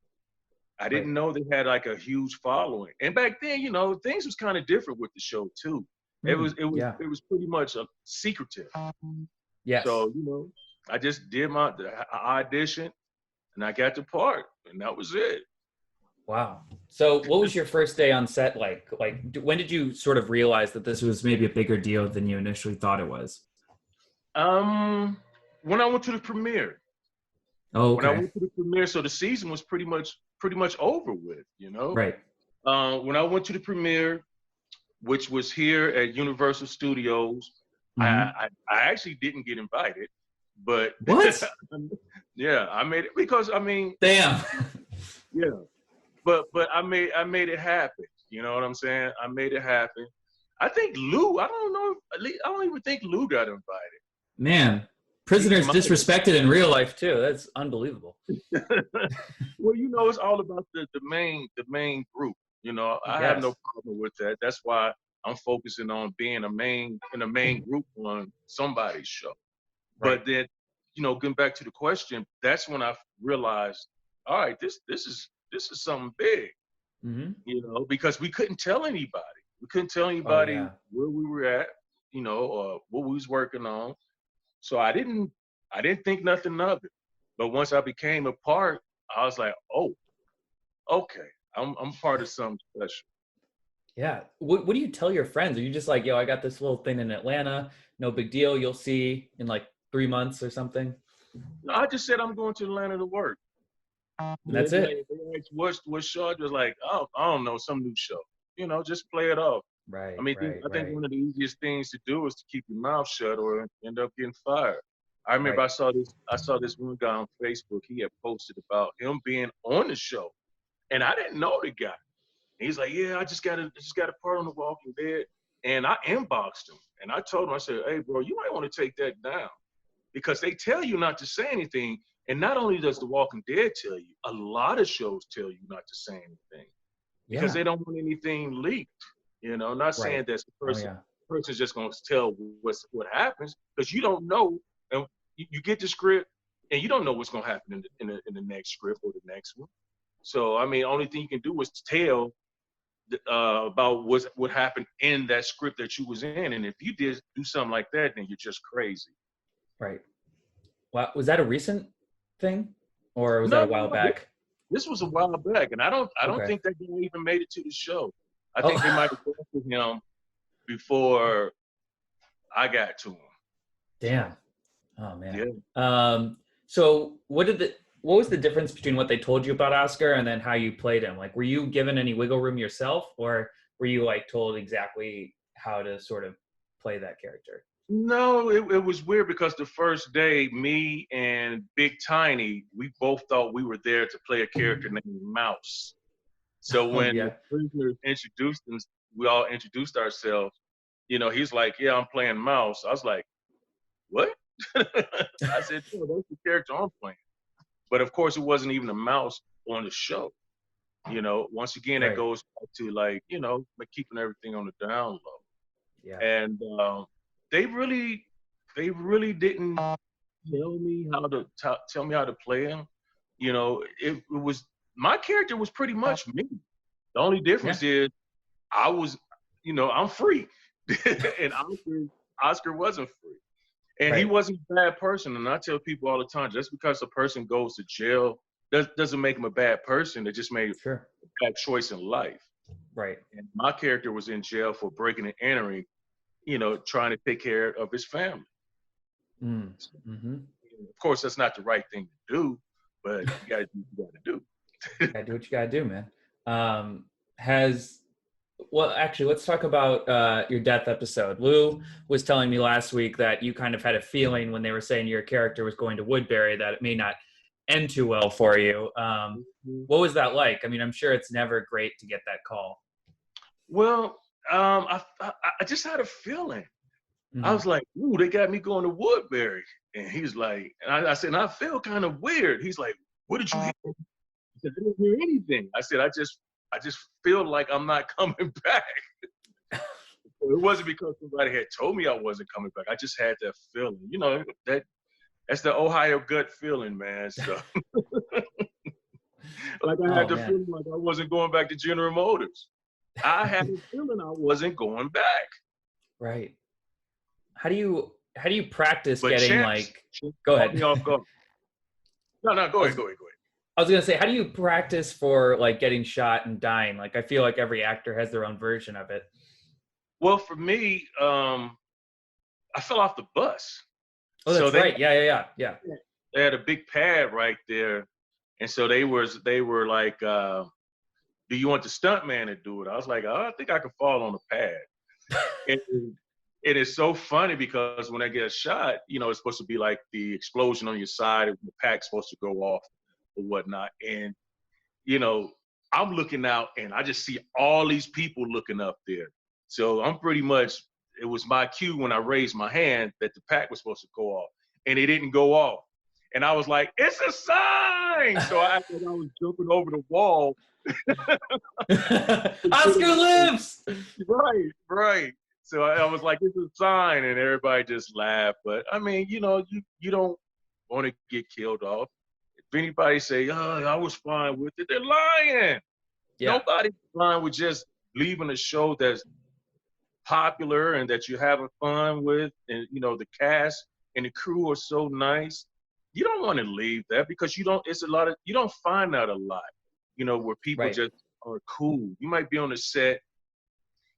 I didn't know they had like a huge following. And back then, things was kind of different with the show too. It was pretty much a secretive. Yes. So, I just did my audition and I got the part, and that was it. Wow. So what was your first day on set like? Like, when did you sort of realize that this was maybe a bigger deal than you initially thought it was? When I went to the premiere. Oh, okay. When I went to the premiere, so the season was pretty much over with, Right. When I went to the premiere, which was here at Universal Studios, Mm-hmm. I actually didn't get invited, but what? Yeah, I made it because Damn. Yeah, but I made it happen. You know what I'm saying? I made it happen. I think Lou. I don't even think Lou got invited. Man, prisoners disrespected in real life too. That's unbelievable. Well, it's all about the main group. I have no problem with that. That's why I'm focusing on being in a main group on somebody's show. Right. But then, getting back to the question, that's when I realized, all right, this is something big. Mm-hmm. Because we couldn't tell anybody. We couldn't tell anybody where we were at, or what we was working on. So I didn't think nothing of it. But once I became a part, I was like, oh, okay, I'm part of something special. Yeah. What do you tell your friends? Are you just like, yo, I got this little thing in Atlanta, no big deal, you'll see in like 3 months or something? No, I just said I'm going to Atlanta to work. And that's it. They asked what show? I was like, oh, I don't know, some new show. Just play it off. Right, I mean, right, I think right. one of the easiest things to do is to keep your mouth shut or end up getting fired. I remember Right. I saw this one guy on Facebook. He had posted about him being on the show, and I didn't know the guy. He's like, yeah, I just got a part on The Walking Dead, and I inboxed him, and I told him, I said, hey, bro, you might want to take that down because they tell you not to say anything, and not only does The Walking Dead tell you, a lot of shows tell you not to say anything because they don't want anything leaked. Not saying that the person's just going to tell what happens because you don't know, and you get the script and you don't know what's going to happen in the next script or the next one. So I mean, only thing you can do is tell about what happened in that script that you was in, and if you did do something like that, then you're just crazy. Right. Well, was that a recent thing, or was that No, a while back? This was a while back, and I don't think that guy even made it to the show. I think they might have gone to him before I got to him. Damn. Oh man. Yeah. So what was the difference between what they told you about Oscar and then how you played him? Like, were you given any wiggle room yourself, or were you like told exactly how to sort of play that character? No, it was weird because the first day, me and Big Tiny, we both thought we were there to play a character named Mouse. So when the prisoners introduced us, we all introduced ourselves. He's like, yeah, I'm playing Mouse. I was like, what? I said, oh, that's the character I'm playing. But of course, it wasn't even a mouse on the show. Once again, that goes back to like, keeping everything on the down low. Yeah. And they really didn't tell me how to play him. It was, my character was pretty much me. The only difference is I was, I'm free, and Oscar wasn't free. And he wasn't a bad person. And I tell people all the time, just because a person goes to jail doesn't make him a bad person. It just made a bad choice in life. Right. And my character was in jail for breaking and entering, trying to take care of his family. Mm-hmm. Of course, that's not the right thing to do, but you got to do what you got to do. You got to do what you got to do, man. Well, actually, let's talk about your death episode. Lou was telling me last week that you kind of had a feeling when they were saying your character was going to Woodbury that it may not end too well for you. What was that like? I mean, I'm sure it's never great to get that call. Well, I just had a feeling. Mm-hmm. I was like, ooh, they got me going to Woodbury. And he's like, and I said, I feel kind of weird. He's like, what did you hear? I said, I didn't hear anything. I said, I just feel like I'm not coming back. It wasn't because somebody had told me I wasn't coming back. I just had that feeling. That's the Ohio gut feeling, man. So like I had the feeling like I wasn't going back to General Motors. I had a feeling I wasn't going back. Right. How do you practice getting like go ahead. No, go ahead. I was gonna say, how do you practice for like getting shot and dying? Like, I feel like every actor has their own version of it. Well, for me, I fell off the bus. Oh, that's right. Yeah. They had a big pad right there, and so they were like, "Do you want the stuntman to do it?" I was like, "Oh, I think I could fall on the pad." And it is so funny because when I get shot, it's supposed to be like the explosion on your side, and the pack's supposed to go off or whatnot. And, I'm looking out and I just see all these people looking up there. So it was my cue when I raised my hand that the pack was supposed to go off, and it didn't go off. And I was like, it's a sign. So I acted like I was jumping over the wall. Oscar lives. Right. So I was like, it's a sign, and everybody just laughed. But I mean, you don't want to get killed off. If anybody say, "Oh, I was fine with it," they're lying. Yeah. Nobody's fine with just leaving a show that's popular and that you're having fun with, and the cast and the crew are so nice. You don't want to leave that because you don't find out a lot, where people just are cool. You might be on the set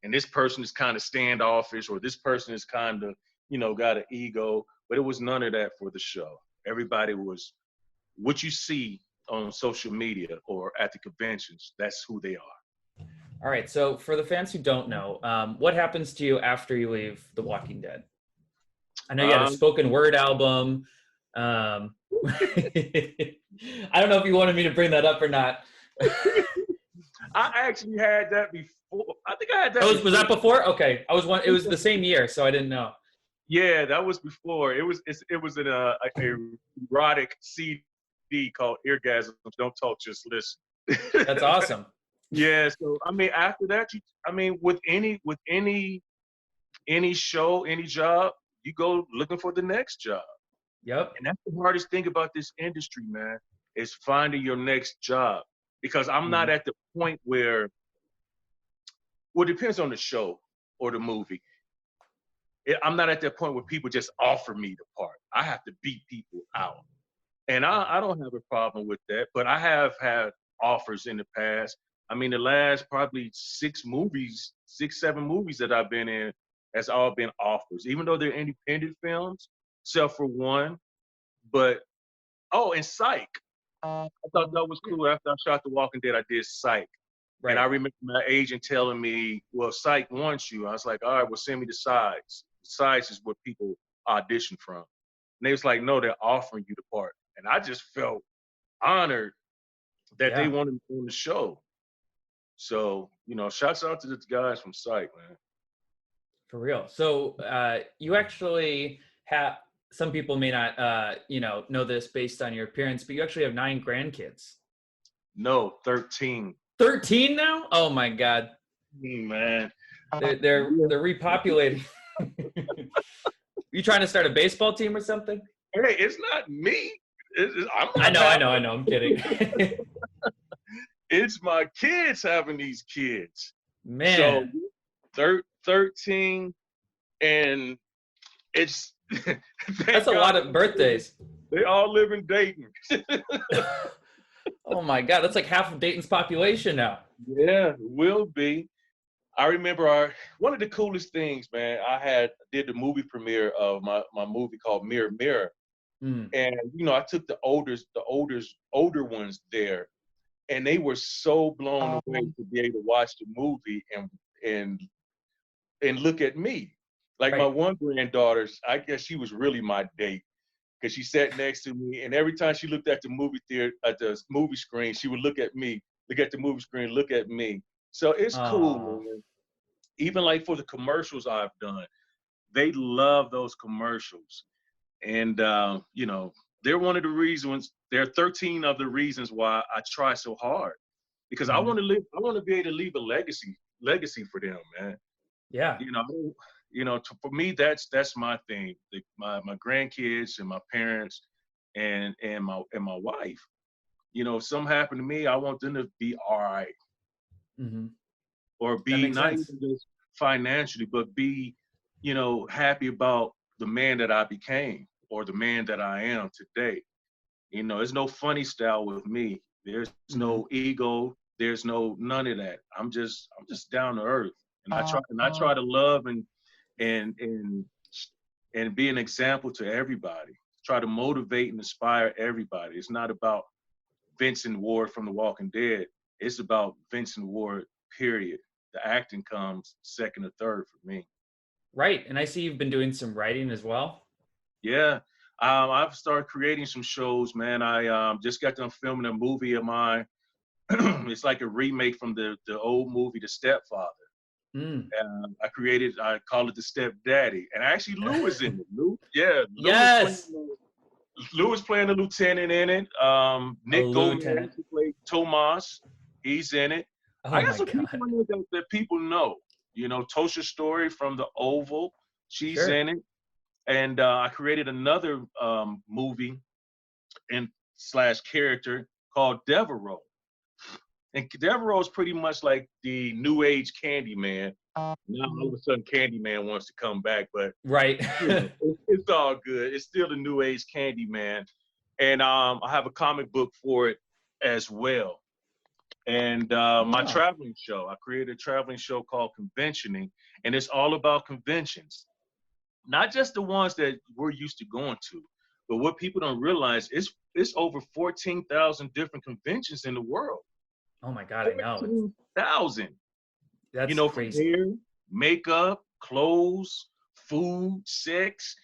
and this person is kind of standoffish, or this person is kind of, got an ego. But it was none of that for the show. Everybody was what you see on social media or at the conventions. That's who they are. All right. So for the fans who don't know, what happens to you after you leave The Walking Dead? I know you had a spoken word album. I don't know if you wanted me to bring that up or not. I actually had that before. I think I had that. Was that before? Okay, It was the same year, so I didn't know. Yeah, that was before. It was a erotic CD called Eargasms. Don't talk, just listen. That's awesome. Yeah. So I mean, after that, with any show, any job, you go looking for the next job. Yep. And that's the hardest thing about this industry, man, is finding your next job. Because I'm not at the point where, well, it depends on the show or the movie. I'm not at that point where people just offer me the part. I have to beat people out. And I don't have a problem with that, but I have had offers in the past. I mean, the last probably 6, 7 movies that I've been in has all been offers, even though they're independent films, except for one. But, and Psych. I thought that was cool. After I shot The Walking Dead, I did Psych. Right. And I remember my agent telling me, well, Psych wants you. I was like, all right, well, send me the sides. The sides is what people audition from. And they was like, no, they're offering you the part. And I just felt honored that they wanted me on the show. So, shouts out to the guys from Psych, man. For real. So you actually have, some people may not, know this based on your appearance, but you actually have 9 grandkids. No, 13. 13 now? Oh my God. Man. They're repopulating. You trying to start a baseball team or something? Hey, it's not me. I know. I'm kidding. It's my kids having these kids. Man. So 13, and it's that's a lot of birthdays. They all live in Dayton. Oh my God, that's like half of Dayton's population now. Yeah, will be. I remember one of the coolest things, man. I did the movie premiere of my movie called Mirror Mirror, and I took the older ones there, and they were so blown away to be able to watch the movie and look at me. Like my one granddaughter, I guess she was really my date, because she sat next to me, and every time she looked at the movie theater, at the movie screen, she would look at me, look at the movie screen, look at me. So it's cool, man. Even like for the commercials I've done, they love those commercials. And, they're one of the reasons, there are 13 of the reasons why I try so hard, because I want to be able to leave a legacy for them, man. Yeah. For me, that's my thing. My grandkids and my parents and my wife. If something happened to me, I want them to be all right. Mm-hmm. Or be not even just financially, but be, happy about the man that I became or the man that I am today. There's no funny style with me. There's no ego. There's none of that. I'm just down to earth, and I try to love and be an example to everybody. Try to motivate and inspire everybody. It's not about Vincent Ward from The Walking Dead. It's about Vincent Ward, period. The acting comes second or third for me. Right. And I see you've been doing some writing as well. Yeah. I've started creating some shows, man. I just got done filming a movie of mine. It's like a remake from the old movie, The Stepfather. I call it The Stepdaddy. And actually Lou is in it. Lou? Yeah. Lou is playing the lieutenant in it. Nick Gomez, who played Tomas, he's in it. I got some people in it that people know. Tosha Story from The Oval, she's in it. And I created another movie / character called Devereaux. And Devereaux is pretty much like the new age Candyman. Now all of a sudden Candyman wants to come back, but it's all good. It's still the new age Candyman. And I have a comic book for it as well. And my traveling show, I created a traveling show called Conventioning, and it's all about conventions. Not just the ones that we're used to going to, but what people don't realize is it's over 14,000 different conventions in the world. Oh my God, I know. 14,000. That's from crazy. hair, makeup, clothes, food, sex,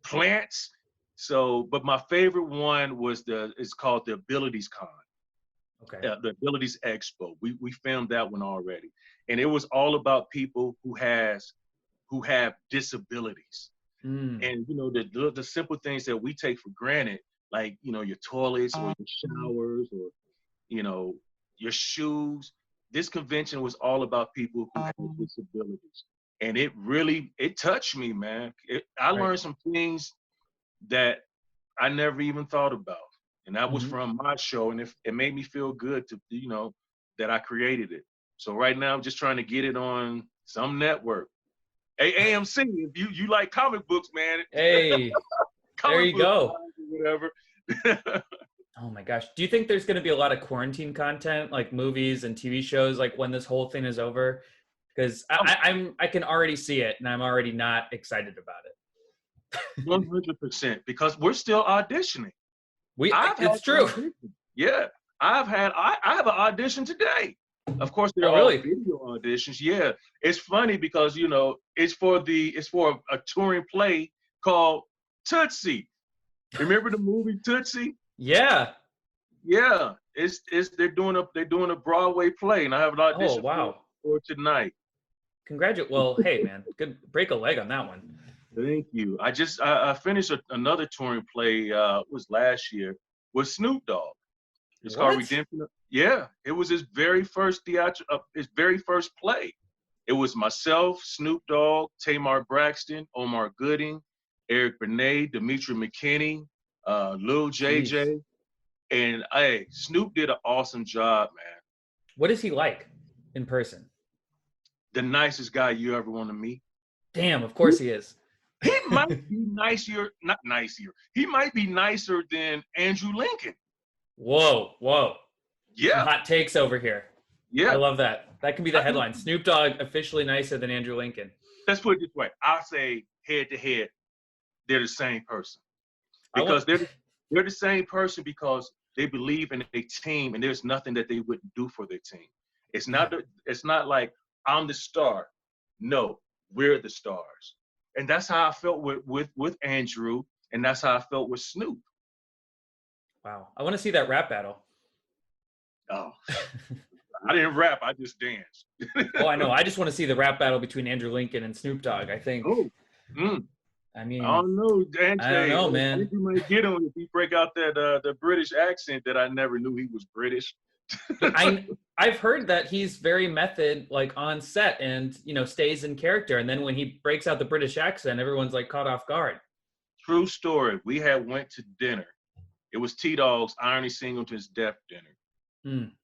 plants. So, but my favorite one was it's called the Abilities Con. Okay. The Abilities Expo. We filmed that one already, and it was all about people who have disabilities. And the simple things that we take for granted, like your toilets or your showers or your shoes. This convention was all about people who have disabilities, and it touched me, man. I learned some things that I never even thought about, and that was from my show, and it made me feel good to that I created it. So right now I'm just trying to get it on some network. Hey, AMC, if you like comic books, man. Hey, there you go. Whatever. Oh my gosh. Do you think there's going to be a lot of quarantine content, like movies and TV shows, like when this whole thing is over? Because I can already see it, and I'm already not excited about it. 100%, because we're still auditioning. It's true. Yeah, I have an audition today. Of course, they're all video auditions. Yeah, it's funny because it's for a touring play called Tootsie. Remember the movie Tootsie? Yeah. Yeah, they're doing a Broadway play, and I have an audition for tonight. Congratulations! Well, hey man, good break a leg on that one. Thank you. I finished another touring play. It was last year with Snoop Dogg. It's called Redemption. Yeah, it was his very first his very first play. It was myself, Snoop Dogg, Tamar Braxton, Omar Gooding, Eric Benet, Demetri McKinney, Lil JJ. And Snoop did an awesome job, man. What is he like in person? The nicest guy you ever want to meet. Damn, of course he is. He might be not nicer. He might be nicer than Andrew Lincoln. Whoa. Yeah. Some hot takes over here. Yeah. I love that. That can be the headline. Snoop Dogg officially nicer than Andrew Lincoln. Let's put it this way. I'll say head to head, they're the same person. Because they're the same person because they believe in a team, and there's nothing that they wouldn't do for their team. It's not like I'm the star. No, we're the stars. And that's how I felt with Andrew, and that's how I felt with Snoop. Wow. I want to see that rap battle. Oh, I didn't rap. I just danced. Oh, I know. I just want to see the rap battle between Andrew Lincoln and Snoop Dogg. I think. Oh. I mean, I don't know, I don't know, man. I think you might get him if he break out that the British accent that I never knew he was British. I've heard that he's very method, like on set, and stays in character. And then when he breaks out the British accent, everyone's like caught off guard. True story. We had went to dinner. It was T-Dog's Irony Singleton's death dinner.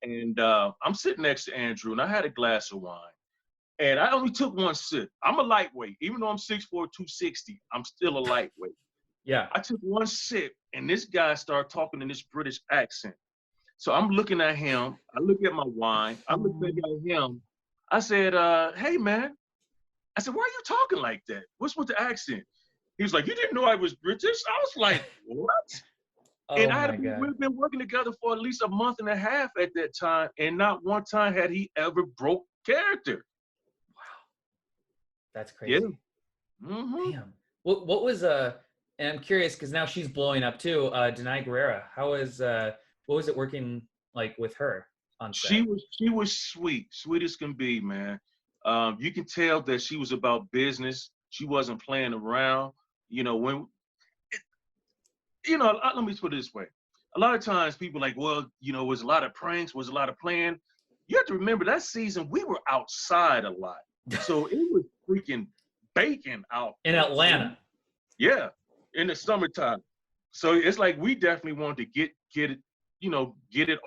And I'm sitting next to Andrew, and I had a glass of wine. And I only took one sip. I'm a lightweight. Even though I'm 6'4", 260, I'm still a lightweight. Yeah. I took one sip, and this guy started talking in this British accent. So I'm looking at him. I look at my wine. I look back at him. I said, hey, man. I said, why are you talking like that? What's with the accent? He was like, you didn't know I was British? I was like, what? We've been working together for at least a month and a half at that time, and not one time had he ever broke character. That's crazy. Yeah. Mm-hmm. Damn. What was and I'm curious because now she's blowing up too. Denai Guerrera. What was it working like with her on set? She was sweet as can be, man. You can tell that she was about business. She wasn't playing around. Let me put it this way. A lot of times people like, well, was a lot of pranks, was a lot of playing. You have to remember that season we were outside a lot. So it was freaking baking out in Atlanta. Yeah, in the summertime. So it's like we definitely wanted to get it, get it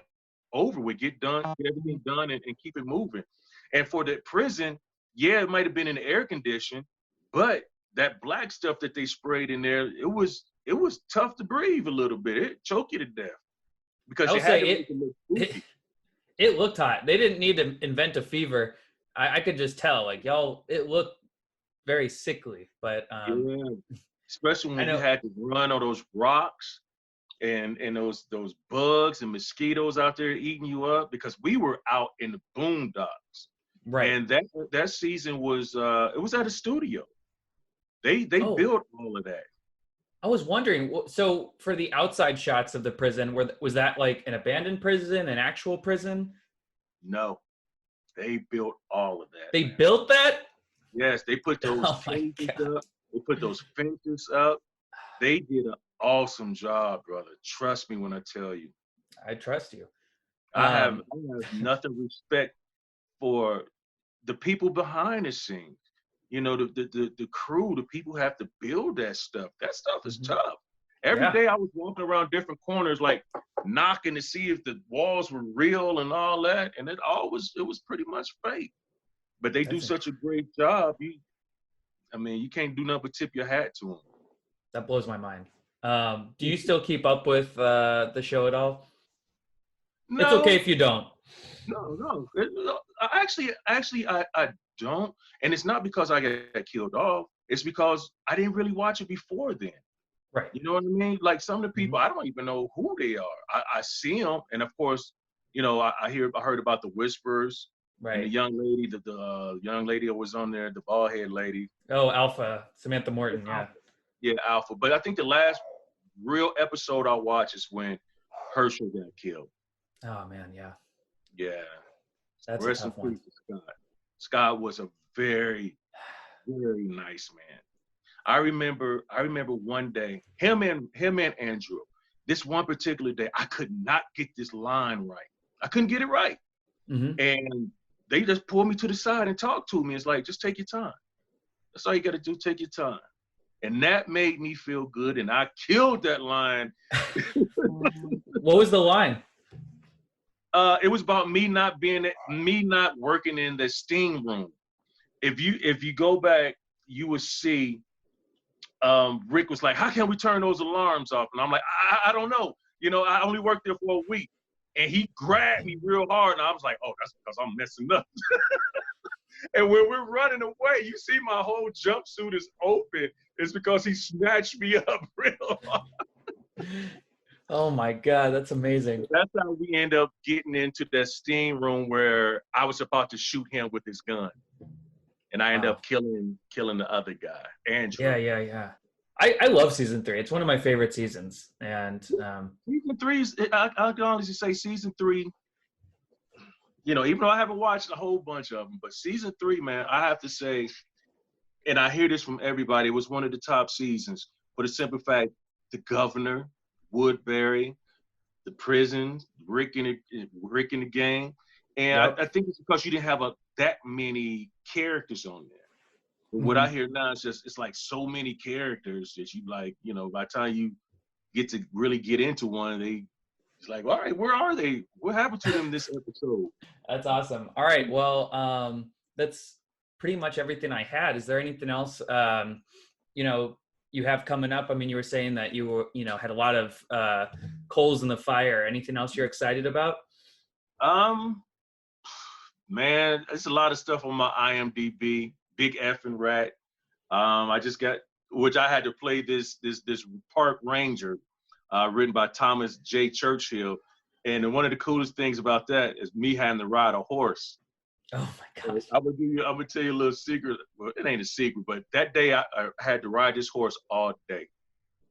over with, get everything done, and keep it moving. And for the prison, yeah, it might have been in the air condition, but that black stuff that they sprayed in there, it was tough to breathe a little bit. It choked you to death because It looked hot. They didn't need to invent a fever. I could just tell, like, y'all, it looked very sickly. But Yeah, especially I when you know. had to run on those rocks and those bugs and mosquitoes out there eating you up, because we were out in the boondocks. Right. And that season was it was at a studio. They Oh, built all of that. I was wondering. So for the outside shots of the prison, was that like an abandoned prison, an actual prison? No, they built all of that, They man. built that? Yes, they put those Oh my cages God. up. They put those fences up. They did an awesome job, brother. Trust me when I tell you. I trust you. I have nothing respect for the people behind the scenes. You know, the crew, the people who have to build that stuff. That stuff is Mhm. tough. Every Yeah. day I was walking around different corners, like knocking to see if the walls were real and all that, and it was pretty much fake. But they do That's such a great job. I mean, you can't do nothing but tip your hat to them. That blows my mind. Do you still keep up with the show at all? It's okay No, if you don't. no. I don't, and it's not because I got killed off. It's because I didn't really watch it before then. Right. You know what I mean? Like some of the people, Mhm. I don't even know who they are. I see them, and of course, you know, I heard about the Whisperers and the Right. young lady, the young lady that was on there, the bald head lady. Oh, Alpha, Samantha Yeah, Morton. Yeah. Alpha. Yeah, Alpha. But I think the last real episode I watched is when Herschel got killed. Oh man, yeah. Yeah. That's a Rest in tough one. peace to Scott. Scott was a very, very nice man. I remember one day, him and Andrew, this one particular day, I could not get this line right. I couldn't get it right. Mm-hmm. And they just pulled me to the side and talked to me. It's like, just take your time. That's all you got to do, take your time. And that made me feel good. And I killed that line. What was the line? It was about me not working in the steam room. If you go back, you will see Rick was like, how can we turn those alarms off? And I'm like, I don't know. You know, I only worked there for a week. And he grabbed me real hard. And I was like, oh, that's because I'm messing up. And when we're running away, you see my whole jumpsuit is open. It's because he snatched me up real hard. Oh my God, that's amazing. That's how we end up getting into that steam room where I was about to shoot him with his gun. And I end up killing the other guy, Andrew. Yeah. I love season 3. It's one of my favorite seasons. And season 3 I can honestly say season 3, you know, even though I haven't watched a whole bunch of them, but season 3, man, I have to say, and I hear this from everybody, it was one of the top seasons for the simple fact, the governor, Woodbury, the prison, Rick in the gang. And yep. I think it's because you didn't have that many characters on there. But what I hear now is it's like so many characters that you like, you know, by the time you get to really get into one, it's like, all right, where are they? What happened to them this episode? That's awesome. All right. Well, that's pretty much everything I had. Is there anything else, you know, you have coming up? I mean, you were saying that you were, you know, had a lot of coals in the fire. Anything else you're excited about? Man, there's a lot of stuff on my IMDb. Big effing rat. I just got, which I had to play this park ranger, written by Thomas J. Churchill. And one of the coolest things about that is me having to ride a horse. Oh my gosh. I'm gonna tell you a little secret. Well, it ain't a secret, but that day I had to ride this horse all day.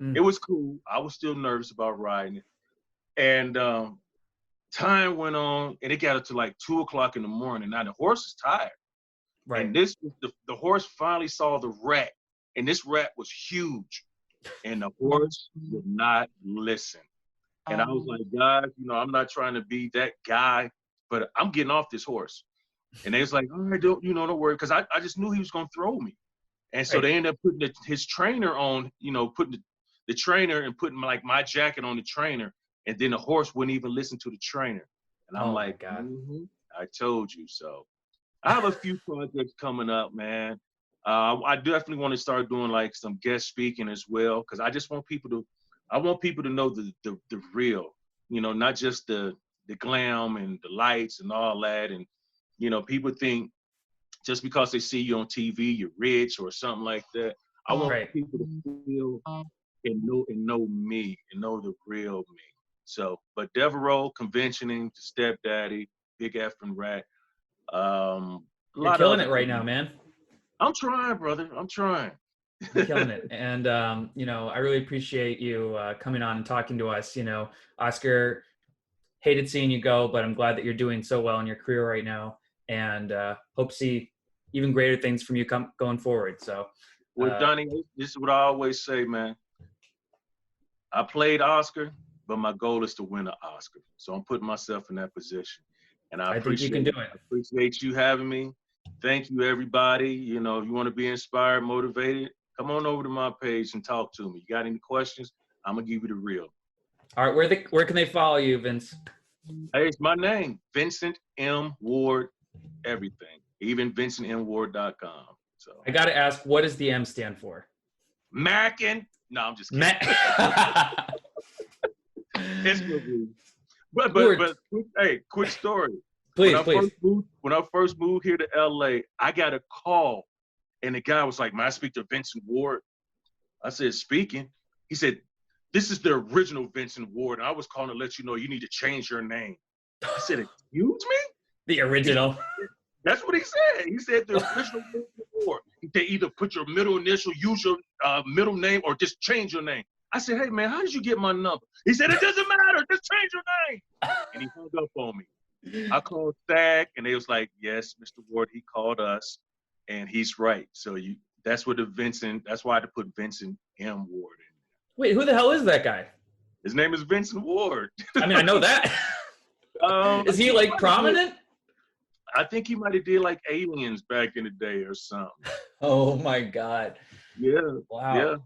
It was cool. I was still nervous about riding it. And time went on, and it got up to like 2:00 in the morning. Now the horse is tired. Right. And this the horse finally saw the rat, and this rat was huge, and the horse would not listen. And I was like, guys, you know, I'm not trying to be that guy, but I'm getting off this horse. And they was like, all right, don't worry, because I just knew he was gonna throw me. And so they ended up putting his trainer on, you know, putting the trainer and putting like my jacket on the trainer, and then the horse wouldn't even listen to the trainer. And I'm like, God. I told you so. I have a few projects coming up, man. I definitely want to start doing like some guest speaking as well, because I just want people to, know the real, you know, not just the the glam and the lights and all that. And, you know, people think just because they see you on TV, you're rich or something like that. I want people to feel and know me and know the real me. So, but Devereaux, conventioning, stepdaddy, big effing rat. You're killing it right now, man. I'm trying, brother. I'm trying. You're killing it. And, you know, I really appreciate you coming on and talking to us. You know, Oscar, hated seeing you go, but I'm glad that you're doing so well in your career right now. And hope to see even greater things from you going forward. So, well, Donnie, this is what I always say, man. I played Oscar, but my goal is to win an Oscar. So I'm putting myself in that position. And I appreciate think you can do it. I appreciate you having me. Thank you, everybody. You know, if you want to be inspired, motivated, come on over to my page and talk to me. You got any questions? I'm going to give you the real. All right. Where can they follow you, Vince? Hey, it's my name, Vincent M. Ward, everything. Even VincentMWard.com. So I got to ask, what does the M stand for? Mackin'. No, I'm just kidding. It's good. But hey, quick story. Please. When I first moved here to LA, I got a call and the guy was like, "May I speak to Vincent Ward?" I said, "Speaking." He said, "This is the original Vincent Ward. And I was calling to let you know you need to change your name." I said, "Excuse me?" The original. That's what he said. He said the original Vincent Ward. They either put your middle initial, use your middle name, or just change your name. I said, "Hey, man, how did you get my number?" He said, "It doesn't matter. Just change your name." And he hung up on me. I called SAG, and they was like, "Yes, Mr. Ward, he called us, and he's right." So that's what that's why I had to put Vincent M. Ward in. Wait, who the hell is that guy? His name is Vincent Ward. I mean, I know that. Is he like prominent? I think he might have did like Aliens back in the day or something. Oh my God. Yeah. Wow. Yeah.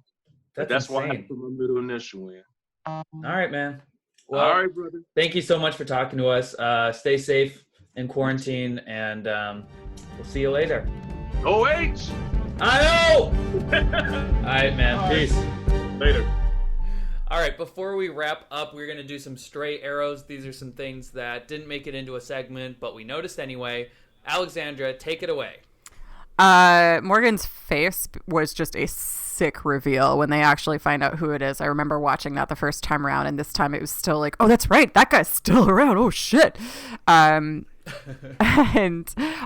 That's insane. why I put my middle initial in. All right, man. Well, all right, brother. Thank you so much for talking to us. Stay safe in quarantine, and we'll see you later. OH! I know! All right, man. All Peace. Right. Later. All right, before we wrap up, we're going to do some stray arrows. These are some things that didn't make it into a segment, but we noticed anyway. Alexandra, take it away. Morgan's face was just a sick reveal when they actually find out who it is. I remember watching that the first time around, and this time it was still like, oh, that's right, that guy's still around. Oh, shit. And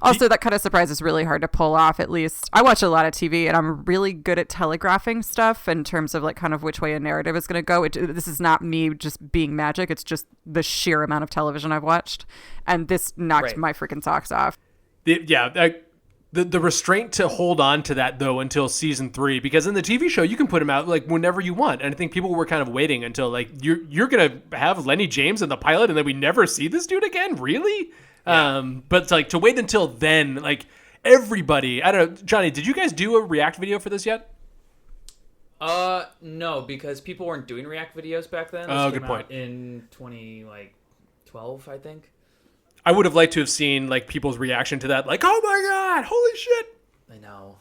also that kind of surprise is really hard to pull off. At least I watch a lot of TV, and I'm really good at telegraphing stuff in terms of like kind of which way a narrative is going to go. This is not me just being magic. It's just the sheer amount of television I've watched, and this knocked my freaking socks off. The restraint to hold on to that, though, until season 3, because in the TV show, you can put him out like whenever you want. And I think people were kind of waiting until like, you're going to have Lenny James in the pilot and then we never see this dude again? Really? Yeah. But like to wait until then, like everybody, I don't know, Johnny, did you guys do a react video for this yet? No, because people weren't doing react videos back then. Oh, good point. In 2012, I think. I would have liked to have seen like people's reaction to that, like, oh my God, holy shit. I know.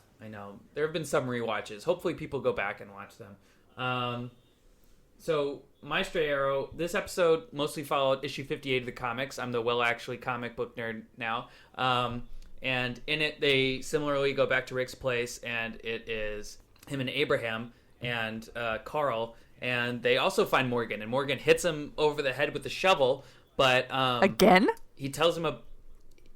There have been some rewatches. Hopefully people go back and watch them. So my stray arrow, this episode mostly followed issue 58 of the comics. I'm the actually comic book nerd now. And in it, they similarly go back to Rick's place, and it is him and Abraham and Carl, and they also find Morgan, and Morgan hits him over the head with the shovel, but again? He tells him and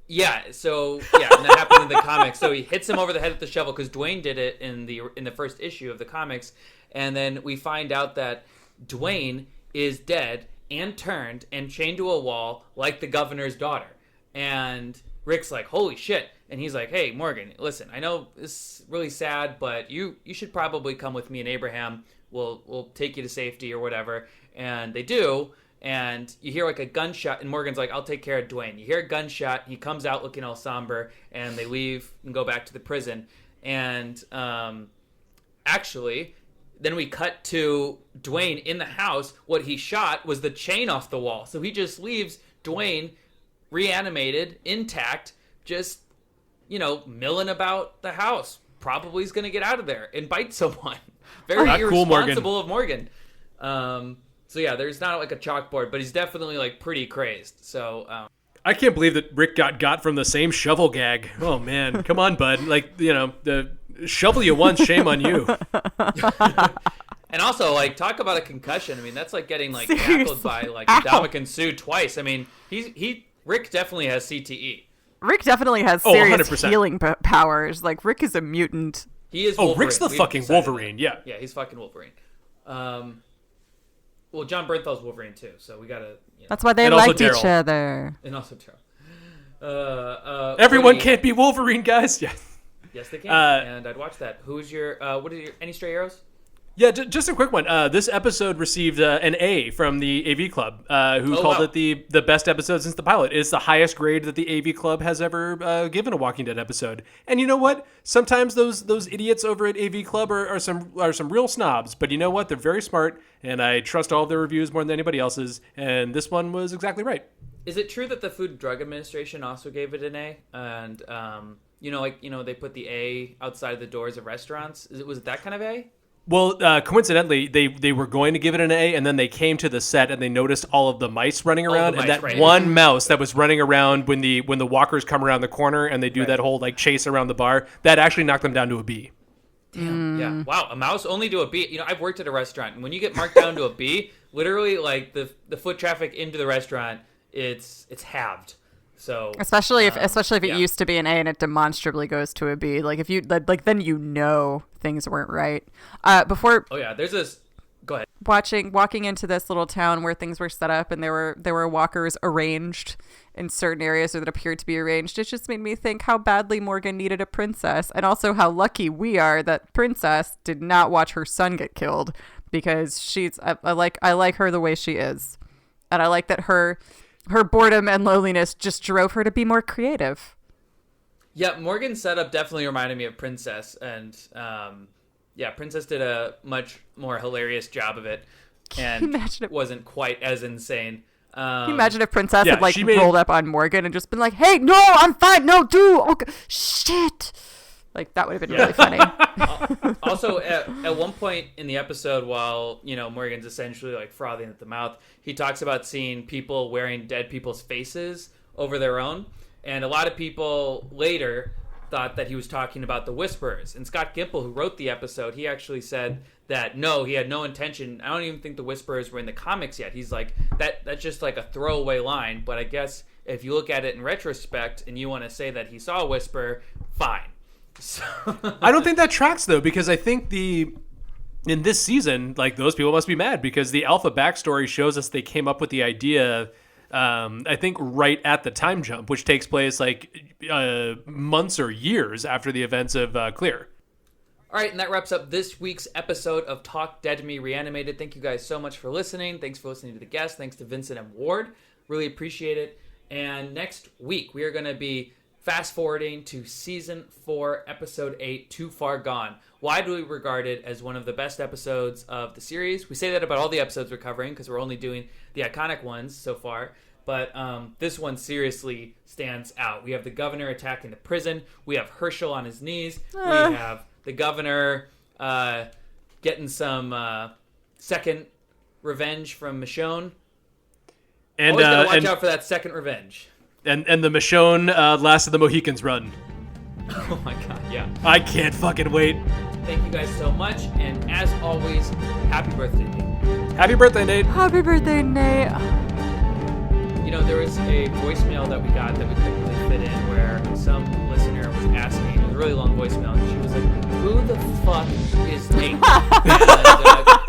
that happened in the comics. So he hits him over the head with the shovel because Dwayne did it in the first issue of the comics, and then we find out that Dwayne is dead and turned and chained to a wall like the governor's daughter. And Rick's like, holy shit. And he's like, hey, Morgan, listen, I know this is really sad, but you should probably come with me and Abraham. We'll take you to safety or whatever. And they do. And you hear like a gunshot, and Morgan's like, I'll take care of Dwayne. You hear a gunshot, he comes out looking all somber, and they leave and go back to the prison. And actually, then we cut to Dwayne in the house. What he shot was the chain off the wall. So he just leaves Dwayne reanimated, intact, just, milling about the house. Probably is going to get out of there and bite someone. Very irresponsible of Morgan. So yeah, there's not like a chalkboard, but he's definitely like pretty crazed. So I can't believe that Rick got from the same shovel gag. Oh man, come on, bud. Like, the shovel you once, shame on you. And also, like, talk about a concussion. I mean, that's like getting like tackled by like Ndamukong Suh twice. I mean, Rick definitely has CTE. Rick definitely has serious healing powers. Like, Rick is a mutant. He is Wolverine. Rick's the fucking Wolverine, yeah. Yeah, he's fucking Wolverine. Well, John Bernthal's Wolverine, too, so we gotta... That's why they liked each other. And also Daryl. Everyone can't be Wolverine, guys. Yeah. Yes, they can, and I'd watch that. Who's your... any stray arrows? Yeah, just a quick one. This episode received an A from the AV Club, who called it the best episode since the pilot. It's the highest grade that the AV Club has ever given a Walking Dead episode. And you know what? Sometimes those idiots over at AV Club are some real snobs. But you know what? They're very smart, and I trust all of their reviews more than anybody else's. And this one was exactly right. Is it true that the Food and Drug Administration also gave it an A? And they put the A outside the doors of restaurants. Was it that kind of A? Well, coincidentally, they were going to give it an A, and then they came to the set and they noticed all of the mice running around, and that one mouse that was running around when the walkers come around the corner and they do that whole like chase around the bar, that actually knocked them down to a B. Damn. Yeah. Wow. A mouse only to a B. I've worked at a restaurant, and when you get marked down to a B, literally like the foot traffic into the restaurant, it's halved. So especially if it used to be an A and it demonstrably goes to a B, like if you like then things weren't right. There's this. Go ahead. Walking into this little town where things were set up and there were walkers arranged in certain areas or that appeared to be arranged. It just made me think how badly Morgan needed a princess, and also how lucky we are that Princess did not watch her son get killed, because I like her the way she is, and I like that her boredom and loneliness just drove her to be more creative. Yeah, Morgan's setup definitely reminded me of Princess, and Princess did a much more hilarious job of it, and wasn't quite as insane. Can you imagine if Princess had rolled up on Morgan and just been like, "Hey, no, I'm fine, no, dude, okay, shit." Like, that would have been really funny. Also, at one point in the episode, while, Morgan's essentially, like, frothing at the mouth, he talks about seeing people wearing dead people's faces over their own. And a lot of people later thought that he was talking about the Whisperers. And Scott Gimple, who wrote the episode, he actually said that, no, he had no intention. I don't even think the Whisperers were in the comics yet. He's like, that's just like a throwaway line. But I guess if you look at it in retrospect and you want to say that he saw a Whisperer, fine. So I don't think that tracks, though, because I think in this season, like, those people must be mad because the Alpha backstory shows us they came up with the idea, I think, right at the time jump, which takes place like months or years after the events of Clear. All right, and that wraps up this week's episode of Talk Dead to Me Reanimated. Thank you guys so much for listening. Thanks for listening to the guests. Thanks to Vincent M. Ward. Really appreciate it. And next week, we are going to be fast-forwarding to Season 4, Episode 8, Too Far Gone. Widely regarded as one of the best episodes of the series. We say that about all the episodes we're covering because we're only doing the iconic ones so far. But this one seriously stands out. We have the governor attacking the prison. We have Herschel on his knees. We have the governor getting some second revenge from Michonne. And always gotta watch out for that second revenge. And the Michonne Last of the Mohicans run. Oh my god, yeah. I can't fucking wait. Thank you guys so much, and as always, happy birthday, Nate. Happy birthday, Nate. Happy birthday, Nate. There was a voicemail that we got that we couldn't really fit in where some listener was asking, it was a really long voicemail, and she was like, who the fuck is Nate? And,